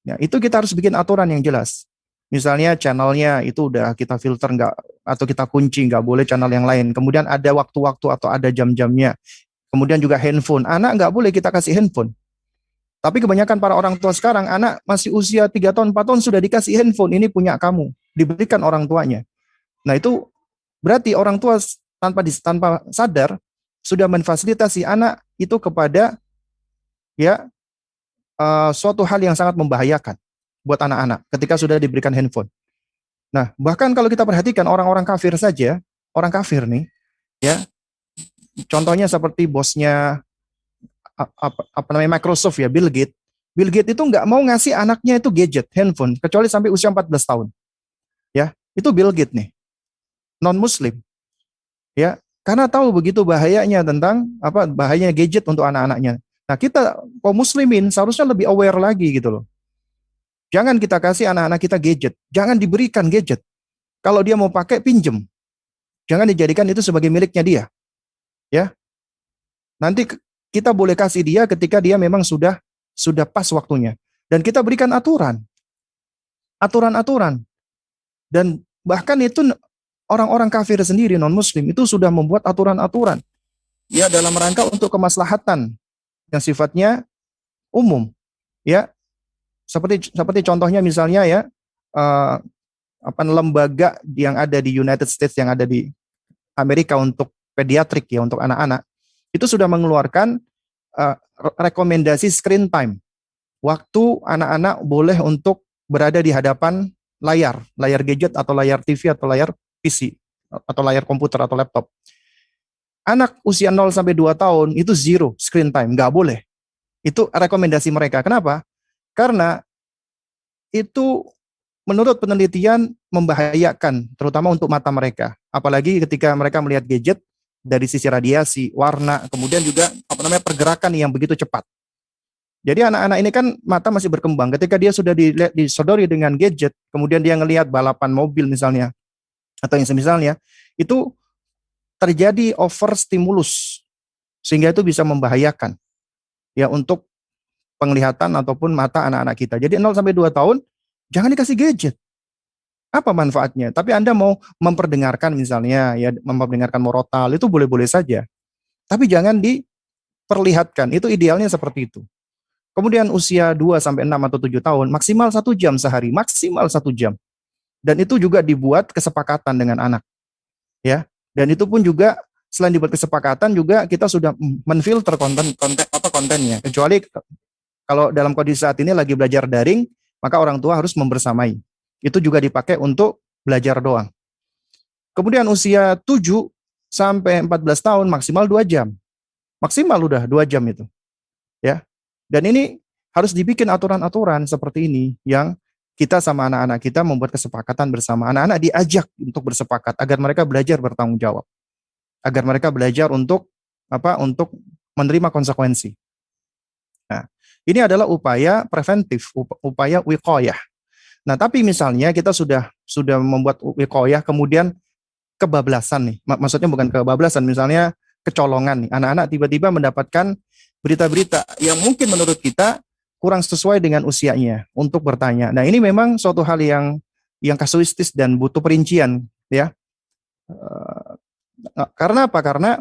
ya, itu kita harus bikin aturan yang jelas. Misalnya channelnya itu udah kita filter nggak atau kita kunci nggak boleh channel yang lain. Kemudian ada waktu-waktu atau ada jam-jamnya. Kemudian juga handphone. Anak nggak boleh kita kasih handphone. Tapi kebanyakan para orang tua sekarang, anak masih usia 3 tahun, 4 tahun sudah dikasih handphone. Ini punya kamu. Diberikan orang tuanya. Nah itu berarti orang tua tanpa sadar sudah memfasilitasi anak itu kepada ya suatu hal yang sangat membahayakan buat anak-anak ketika sudah diberikan handphone. Nah, bahkan kalau kita perhatikan orang-orang kafir saja, orang kafir nih, ya, contohnya seperti bosnya apa namanya Microsoft ya, Bill Gates. Bill Gates itu nggak mau ngasih anaknya itu gadget, handphone, kecuali sampai usia 14 tahun. Ya, itu Bill Gates nih, non Muslim. Ya, karena tahu begitu bahayanya tentang bahayanya gadget untuk anak-anaknya. Nah, kita kaum muslimin seharusnya lebih aware lagi gitu loh. Jangan kita kasih anak-anak kita gadget, jangan diberikan gadget. Kalau dia mau pakai, pinjem. Jangan dijadikan itu sebagai miliknya dia. Ya. Nanti kita boleh kasih dia ketika dia memang sudah pas waktunya. Dan kita berikan aturan. Aturan-aturan. Dan bahkan itu orang-orang kafir sendiri, non-muslim, itu sudah membuat aturan-aturan. Ya, dalam rangka untuk kemaslahatan yang sifatnya umum. Ya, seperti contohnya misalnya ya, lembaga yang ada di United States, yang ada di Amerika untuk pediatrik ya, untuk anak-anak, itu sudah mengeluarkan rekomendasi screen time. Waktu anak-anak boleh untuk berada di hadapan layar gadget atau layar TV atau layar PC atau layar komputer atau laptop. Anak usia 0 sampai 2 tahun itu zero screen time, nggak boleh. Itu rekomendasi mereka. Kenapa? Karena itu menurut penelitian membahayakan, terutama untuk mata mereka. Apalagi ketika mereka melihat gadget dari sisi radiasi, warna, kemudian juga pergerakan yang begitu cepat. Jadi anak-anak ini kan mata masih berkembang. Ketika dia sudah disodori dengan gadget, kemudian dia ngelihat balapan mobil misalnya, atau yang semisalnya, itu terjadi overstimulus, sehingga itu bisa membahayakan ya untuk penglihatan ataupun mata anak-anak kita. Jadi 0 sampai 2 tahun jangan dikasih gadget. Apa manfaatnya? Tapi Anda mau memperdengarkan misalnya ya, memperdengarkan murotal, itu boleh-boleh saja. Tapi jangan diperlihatkan. Itu idealnya seperti itu. Kemudian usia 2 sampai 6 atau 7 tahun maksimal 1 jam sehari, maksimal 1 jam. Dan itu juga dibuat kesepakatan dengan anak. Ya. Dan itu pun juga selain dibuat kesepakatan juga kita sudah menfilter kontennya. Kecuali kalau dalam kondisi saat ini lagi belajar daring, maka orang tua harus membersamai. Itu juga dipakai untuk belajar doang. Kemudian usia 7 sampai 14 tahun maksimal 2 jam. Maksimal udah 2 jam itu. Ya. Dan ini harus dibikin aturan-aturan seperti ini yang kita sama anak-anak kita membuat kesepakatan bersama. Anak-anak diajak untuk bersepakat agar mereka belajar bertanggung jawab. Agar mereka belajar untuk untuk menerima konsekuensi. Nah, ini adalah upaya preventif, upaya wiqayah. Nah, tapi misalnya kita sudah membuat wiqayah kemudian kebablasan nih. Maksudnya bukan kebablasan, misalnya kecolongan nih. Anak-anak tiba-tiba mendapatkan berita-berita yang mungkin menurut kita kurang sesuai dengan usianya untuk bertanya. Nah, ini memang suatu hal yang kasuistis dan butuh perincian ya. Karena apa? Karena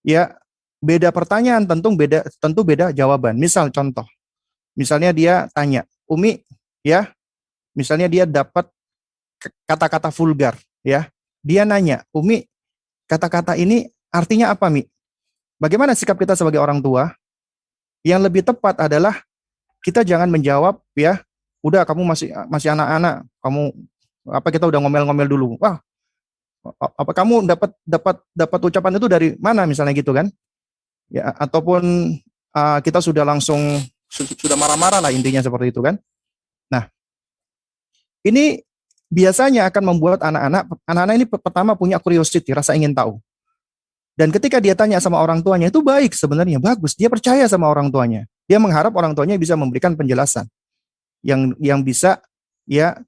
ya beda pertanyaan tentu beda jawaban. Misal contoh. Misalnya dia tanya, "Umi, ya, misalnya dia dapat kata-kata vulgar, ya. Dia nanya, "Umi, kata-kata ini artinya apa, Mi?" Bagaimana sikap kita sebagai orang tua? Yang lebih tepat adalah kita jangan menjawab ya, "Udah kamu masih anak-anak, kita udah ngomel-ngomel dulu." Wah, apa kamu dapat ucapan itu dari mana misalnya gitu kan? Ya, ataupun kita sudah langsung sudah marah-marah lah, intinya seperti itu kan. Nah, ini biasanya akan membuat anak-anak ini pertama punya curiosity, rasa ingin tahu. Dan ketika dia tanya sama orang tuanya, itu baik sebenarnya, bagus. Dia percaya sama orang tuanya. Dia mengharap orang tuanya bisa memberikan penjelasan yang bisa ya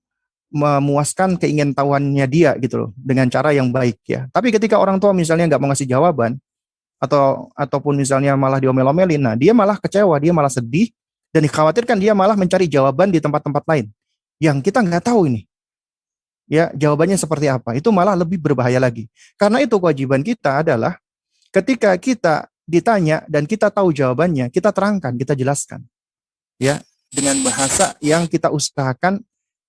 memuaskan keingintahuannya dia gitu loh dengan cara yang baik ya. Tapi ketika orang tua misalnya nggak mau ngasih jawaban ataupun misalnya malah diomel-omelin, nah dia malah kecewa, dia malah sedih dan dikhawatirkan dia malah mencari jawaban di tempat-tempat lain yang kita nggak tahu ini ya jawabannya seperti apa. Itu malah lebih berbahaya lagi. Karena itu kewajiban kita adalah ketika kita ditanya dan kita tahu jawabannya, kita terangkan, kita jelaskan ya dengan bahasa yang kita usahakan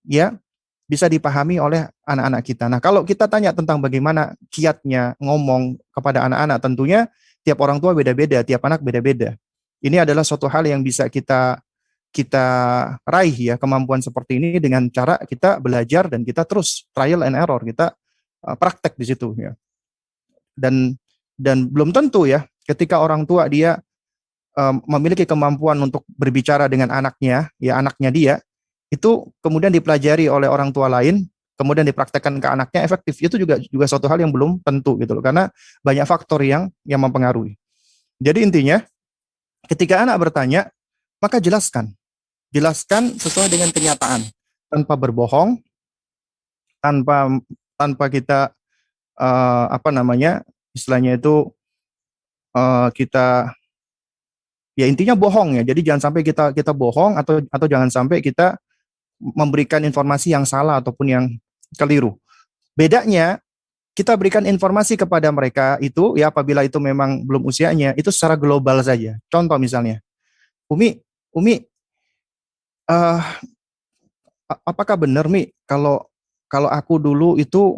ya bisa dipahami oleh anak-anak kita. Nah, kalau kita tanya tentang bagaimana kiatnya ngomong kepada anak-anak, tentunya tiap orang tua beda-beda, tiap anak beda-beda. Ini adalah suatu hal yang bisa kita kita raih ya kemampuan seperti ini dengan cara kita belajar dan kita terus trial and error, kita praktek di situ ya. Dan belum tentu ya ketika orang tua dia memiliki kemampuan untuk berbicara dengan anaknya, ya anaknya dia, itu kemudian dipelajari oleh orang tua lain, kemudian dipraktekkan ke anaknya efektif, itu juga suatu hal yang belum tentu gitu loh, karena banyak faktor yang mempengaruhi. Jadi intinya, ketika anak bertanya, maka jelaskan sesuai dengan kenyataan, tanpa berbohong, tanpa tanpa kita istilahnya itu kita ya intinya bohong ya. Jadi jangan sampai kita bohong atau jangan sampai kita memberikan informasi yang salah ataupun yang keliru. Bedanya kita berikan informasi kepada mereka itu ya apabila itu memang belum usianya itu secara global saja. Contoh misalnya, Umi, uh, apakah benar Mi kalau kalau aku dulu itu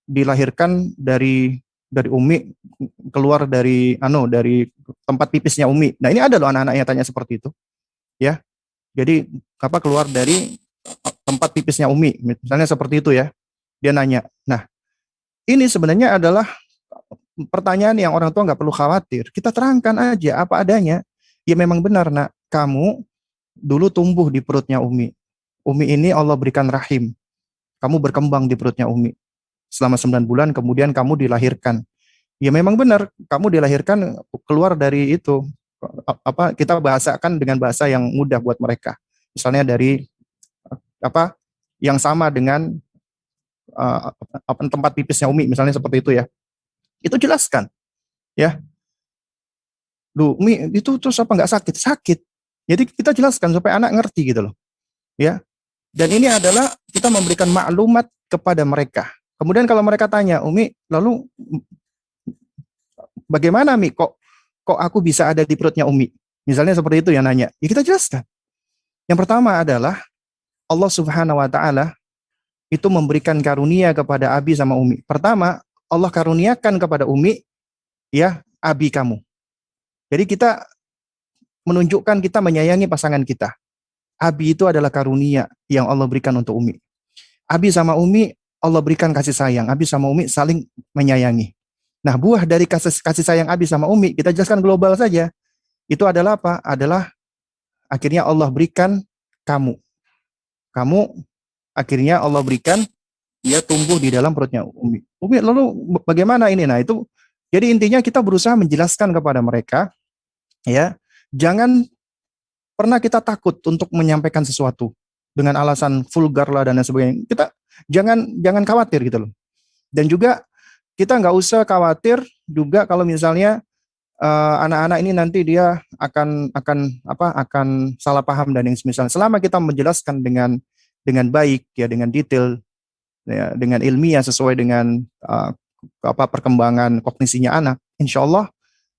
dilahirkan dari Umi keluar dari tempat pipisnya Umi. Nah ini ada loh anak-anak yang tanya seperti itu, ya. Jadi keluar dari tempat pipisnya Umi, misalnya seperti itu ya. Dia nanya. Nah ini sebenarnya adalah pertanyaan yang orang tua nggak perlu khawatir. Kita terangkan aja apa adanya. Ya memang benar nak, kamu dulu tumbuh di perutnya Umi. Umi ini Allah berikan rahim. Kamu berkembang di perutnya Umi selama 9 bulan, kemudian kamu dilahirkan. Ya memang benar, kamu dilahirkan keluar dari itu. Kita bahasakan dengan bahasa yang mudah buat mereka. Misalnya dari yang sama dengan tempat pipisnya Umi, misalnya seperti itu ya. Itu jelaskan, ya. Duh, Umi itu terus apa nggak sakit? Sakit. Jadi kita jelaskan supaya anak ngerti gitu loh, ya. Dan ini adalah kita memberikan maklumat kepada mereka. Kemudian kalau mereka tanya, Umi, lalu bagaimana Mi kok aku bisa ada di perutnya Umi? Misalnya seperti itu yang nanya. Ya kita jelaskan. Yang pertama adalah Allah Subhanahu wa taala itu memberikan karunia kepada Abi sama Umi. Pertama, Allah karuniakan kepada Umi ya Abi kamu. Jadi kita menunjukkan kita menyayangi pasangan kita. Abi itu adalah karunia yang Allah berikan untuk Umi. Abi sama Umi Allah berikan kasih sayang. Abi sama Umi saling menyayangi. Nah, buah dari kasih sayang Abi sama Umi, kita jelaskan global saja. Itu adalah apa? Adalah akhirnya Allah berikan kamu. Kamu akhirnya Allah berikan dia tumbuh di dalam perutnya Umi. Umi, lalu bagaimana ini? Nah, itu jadi intinya kita berusaha menjelaskan kepada mereka ya, jangan pernah kita takut untuk menyampaikan sesuatu dengan alasan vulgar lah dan lain sebagainya. Kita jangan khawatir gitu loh. Dan juga kita nggak usah khawatir juga kalau misalnya anak-anak ini nanti dia akan salah paham dan yang semisal. Selama kita menjelaskan dengan baik ya, dengan detail ya, dengan ilmiah sesuai dengan perkembangan kognisinya anak, insya Allah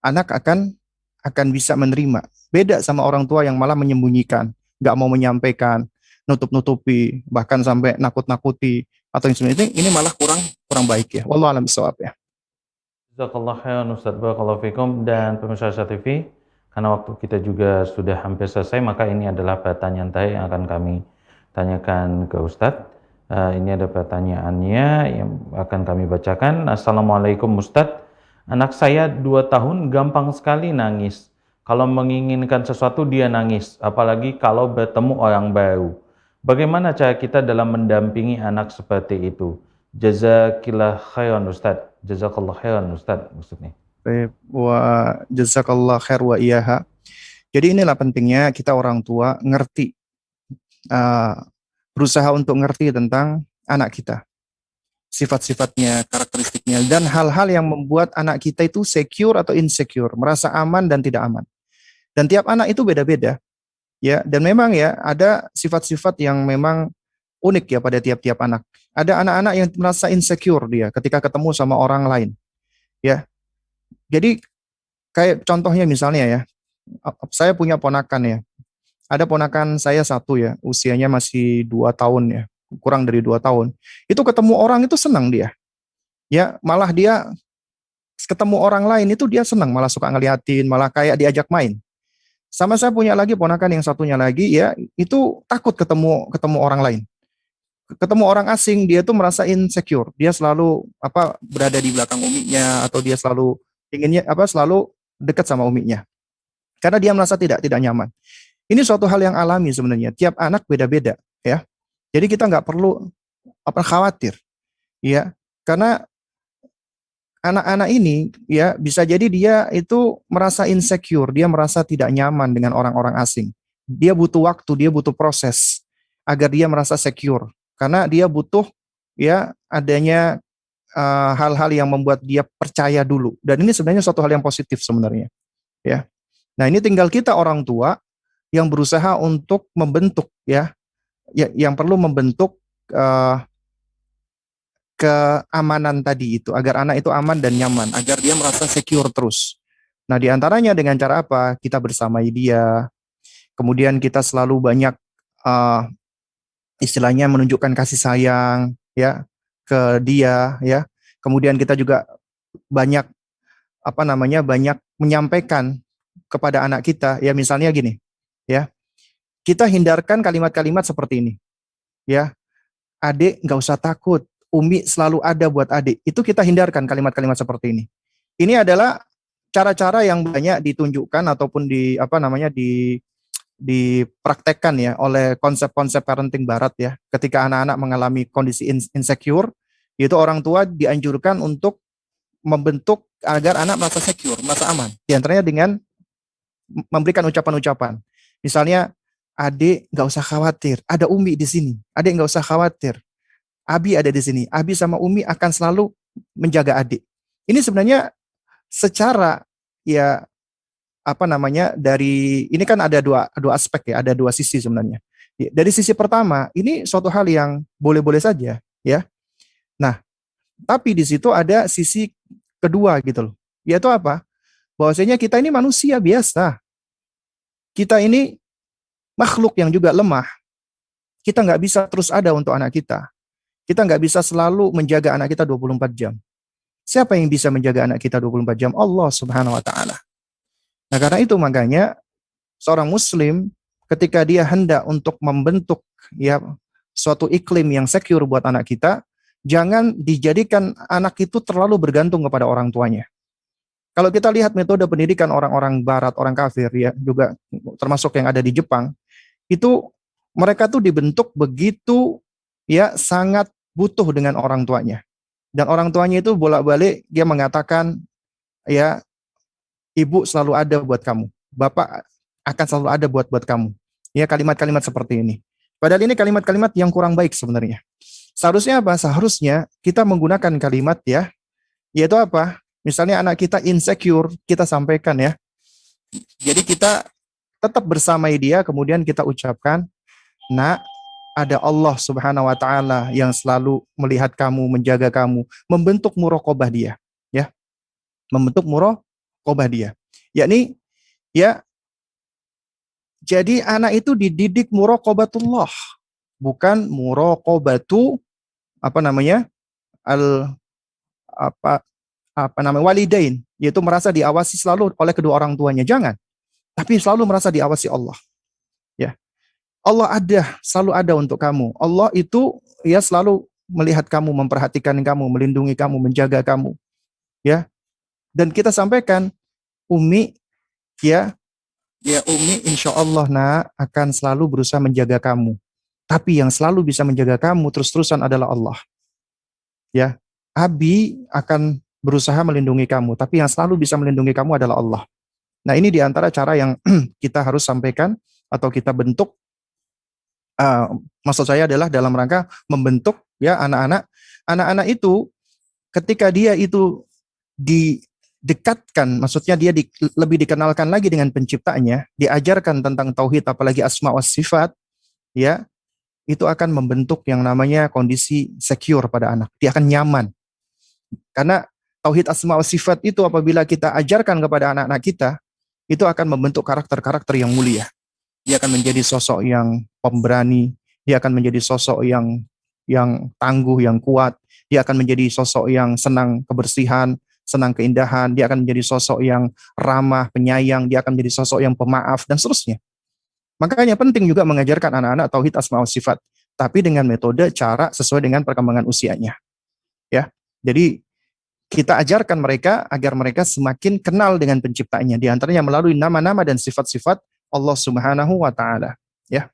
anak akan bisa menerima. Beda sama orang tua yang malah menyembunyikan, nggak mau menyampaikan, nutup-nutupi, bahkan sampai nakut-nakuti atau yang sebenarnya ini malah kurang baik ya. Wallahu a'lam bishawab ya. Jazakallah khairan Ustaz, barakallahu fikum. Dan pemirsa Syah TV, karena waktu kita juga sudah hampir selesai, maka ini adalah pertanyaan terakhir yang akan kami tanyakan ke Ustadz. Ini ada pertanyaannya yang akan kami bacakan. Assalamualaikum Ustadz, anak saya 2 tahun gampang sekali nangis. Kalau menginginkan sesuatu dia nangis, apalagi kalau bertemu orang baru. Bagaimana cara kita dalam mendampingi anak seperti itu? Jazakillah khairan Ustadz. Jazakallah khairan Ustadz maksudnya. Baik, wa jazakallah khair wa iyaha. Jadi inilah pentingnya kita orang tua ngerti berusaha untuk ngerti tentang anak kita, sifat-sifatnya, karakteristiknya, dan hal-hal yang membuat anak kita itu secure atau insecure, merasa aman dan tidak aman. Dan tiap anak itu beda-beda, ya. Dan memang ya ada sifat-sifat yang memang unik ya pada tiap-tiap anak. Ada anak-anak yang merasa insecure dia ketika ketemu sama orang lain, ya. Jadi kayak contohnya misalnya ya, saya punya ponakan ya. Ada ponakan saya satu ya, usianya masih 2 tahun ya, kurang dari 2 tahun. Itu ketemu orang itu senang dia. Ya, malah dia ketemu orang lain itu dia senang, malah suka ngeliatin, malah kayak diajak main. Sama saya punya lagi ponakan yang satunya lagi ya, itu takut ketemu ketemu orang lain. Ketemu orang asing dia tuh merasa insecure. Dia selalu berada di belakang uminya atau dia selalu inginnya selalu dekat sama uminya. Karena dia merasa tidak nyaman. Ini suatu hal yang alami sebenarnya. Tiap anak beda-beda, ya. Jadi kita nggak perlu khawatir, ya. Karena anak-anak ini ya bisa jadi dia itu merasa insecure, dia merasa tidak nyaman dengan orang-orang asing. Dia butuh waktu, dia butuh proses agar dia merasa secure. Karena dia butuh ya adanya hal-hal yang membuat dia percaya dulu. Dan ini sebenarnya suatu hal yang positif sebenarnya, ya. Nah, ini tinggal kita orang tua yang berusaha untuk membentuk yang perlu membentuk uh, keamanan tadi itu agar anak itu aman dan nyaman, agar dia merasa secure terus. Nah, di antaranya dengan cara apa? Kita bersamai dia, kemudian kita selalu banyak uh, istilahnya menunjukkan kasih sayang ya ke dia ya. Kemudian kita juga banyak banyak menyampaikan kepada anak kita ya, misalnya gini ya. Kita hindarkan kalimat-kalimat seperti ini ya. Adik nggak usah takut, Umi selalu ada buat adik. Itu kita hindarkan kalimat-kalimat seperti ini. Ini adalah cara-cara yang banyak ditunjukkan ataupun dipraktekkan ya oleh konsep-konsep parenting barat ya. Ketika anak-anak mengalami kondisi insecure, itu orang tua dianjurkan untuk membentuk agar anak merasa secure, merasa aman. Di antaranya dengan memberikan ucapan-ucapan. Misalnya, adik nggak usah khawatir, ada Umi di sini. Adik nggak usah khawatir, Abi ada di sini. Abi sama Umi akan selalu menjaga adik. Ini sebenarnya secara ya dari ini kan ada dua aspek ya, ada dua sisi sebenarnya. Dari sisi pertama, ini suatu hal yang boleh-boleh saja ya. Nah, tapi di situ ada sisi kedua gitu loh. Yaitu apa? Bahwasanya kita ini manusia biasa. Kita ini makhluk yang juga lemah. Kita nggak bisa terus ada untuk anak kita. Kita nggak bisa selalu menjaga anak kita 24 jam. Siapa yang bisa menjaga anak kita 24 jam? Allah Subhanahu wa taala. Nah, karena itu makanya seorang muslim ketika dia hendak untuk membentuk ya suatu iklim yang secure buat anak kita, jangan dijadikan anak itu terlalu bergantung kepada orang tuanya. Kalau kita lihat metode pendidikan orang-orang barat, orang kafir ya, juga termasuk yang ada di Jepang, itu mereka tuh dibentuk begitu ya sangat butuh dengan orang tuanya. Dan orang tuanya itu bolak-balik dia mengatakan ya, ibu selalu ada buat kamu, bapak akan selalu ada buat kamu. Ya, kalimat-kalimat seperti ini. Padahal ini kalimat-kalimat yang kurang baik sebenarnya. Seharusnya apa? Seharusnya kita menggunakan kalimat ya, yaitu apa? Misalnya anak kita insecure, kita sampaikan ya. Jadi kita tetap bersamai dia, kemudian kita ucapkan, nak, ada Allah Subhanahu wa taala yang selalu melihat kamu, menjaga kamu, membentuk muraqabah dia, ya. Membentuk muraqabah dia. Yakni ya, jadi anak itu dididik muraqabatullah, bukan muraqabatu al walidain, yaitu merasa diawasi selalu oleh kedua orang tuanya. Jangan, tapi selalu merasa diawasi Allah. Ya. Allah selalu ada untuk kamu. Allah itu ya selalu melihat kamu, memperhatikan kamu, melindungi kamu, menjaga kamu. Ya. Dan kita sampaikan, Umi ya Umi insya Allah akan selalu berusaha menjaga kamu. Tapi yang selalu bisa menjaga kamu terus-terusan adalah Allah. Ya. Abi akan berusaha melindungi kamu, tapi yang selalu bisa melindungi kamu adalah Allah. Nah, ini diantara cara yang kita harus sampaikan atau kita bentuk Uh, Maksud saya adalah dalam rangka membentuk ya anak-anak itu ketika dia itu didekatkan, maksudnya dia lebih dikenalkan lagi dengan penciptanya, diajarkan tentang tauhid apalagi asma wa sifat, ya, itu akan membentuk yang namanya kondisi secure pada anak. Dia akan nyaman. Karena tauhid asma wa sifat itu apabila kita ajarkan kepada anak-anak kita, itu akan membentuk karakter-karakter yang mulia. Dia akan menjadi sosok yang pemberani, dia akan menjadi sosok yang tangguh, yang kuat, dia akan menjadi sosok yang senang kebersihan, senang keindahan, dia akan menjadi sosok yang ramah, penyayang, dia akan menjadi sosok yang pemaaf dan seterusnya. Makanya penting juga mengajarkan anak-anak tauhid asma wa sifat, tapi dengan metode cara sesuai dengan perkembangan usianya. Ya. Jadi kita ajarkan mereka agar mereka semakin kenal dengan penciptanya, di antaranya melalui nama-nama dan sifat-sifat Allah Subhanahu wa taala, ya.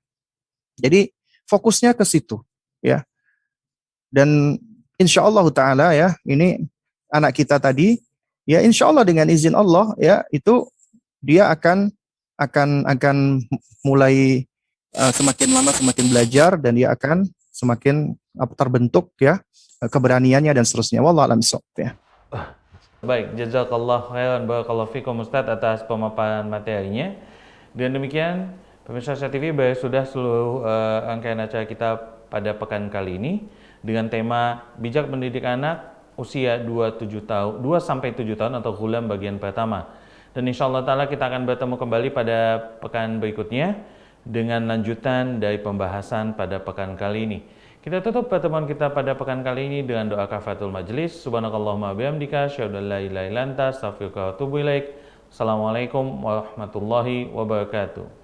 Jadi fokusnya ke situ, ya. Dan insya Allah taala ya, ini anak kita tadi, ya insya Allah dengan izin Allah ya, itu dia akan mulai semakin lama semakin belajar dan dia akan semakin terbentuk ya keberaniannya dan seterusnya. Wallahu a'lam bishawab ya. Baik, jazakallah khairan barakallahu fikum Ustaz atas pemaparan materinya. Dan demikian pemirsa Syah TV sudah seluruh rangkaian acara kita pada pekan kali ini dengan tema bijak mendidik anak usia 2 sampai 7 tahun atau ghulam bagian pertama. Dan insyaallah taala kita akan bertemu kembali pada pekan berikutnya dengan lanjutan dari pembahasan pada pekan kali ini. Kita tutup pertemuan kita pada pekan kali ini dengan doa kafaratul majelis. Subhanakallahumma bihamdika asyhadu an la ilaha illa anta astaghfiruka wa atubu ilaik. Assalamualaikum warahmatullahi wabarakatuh.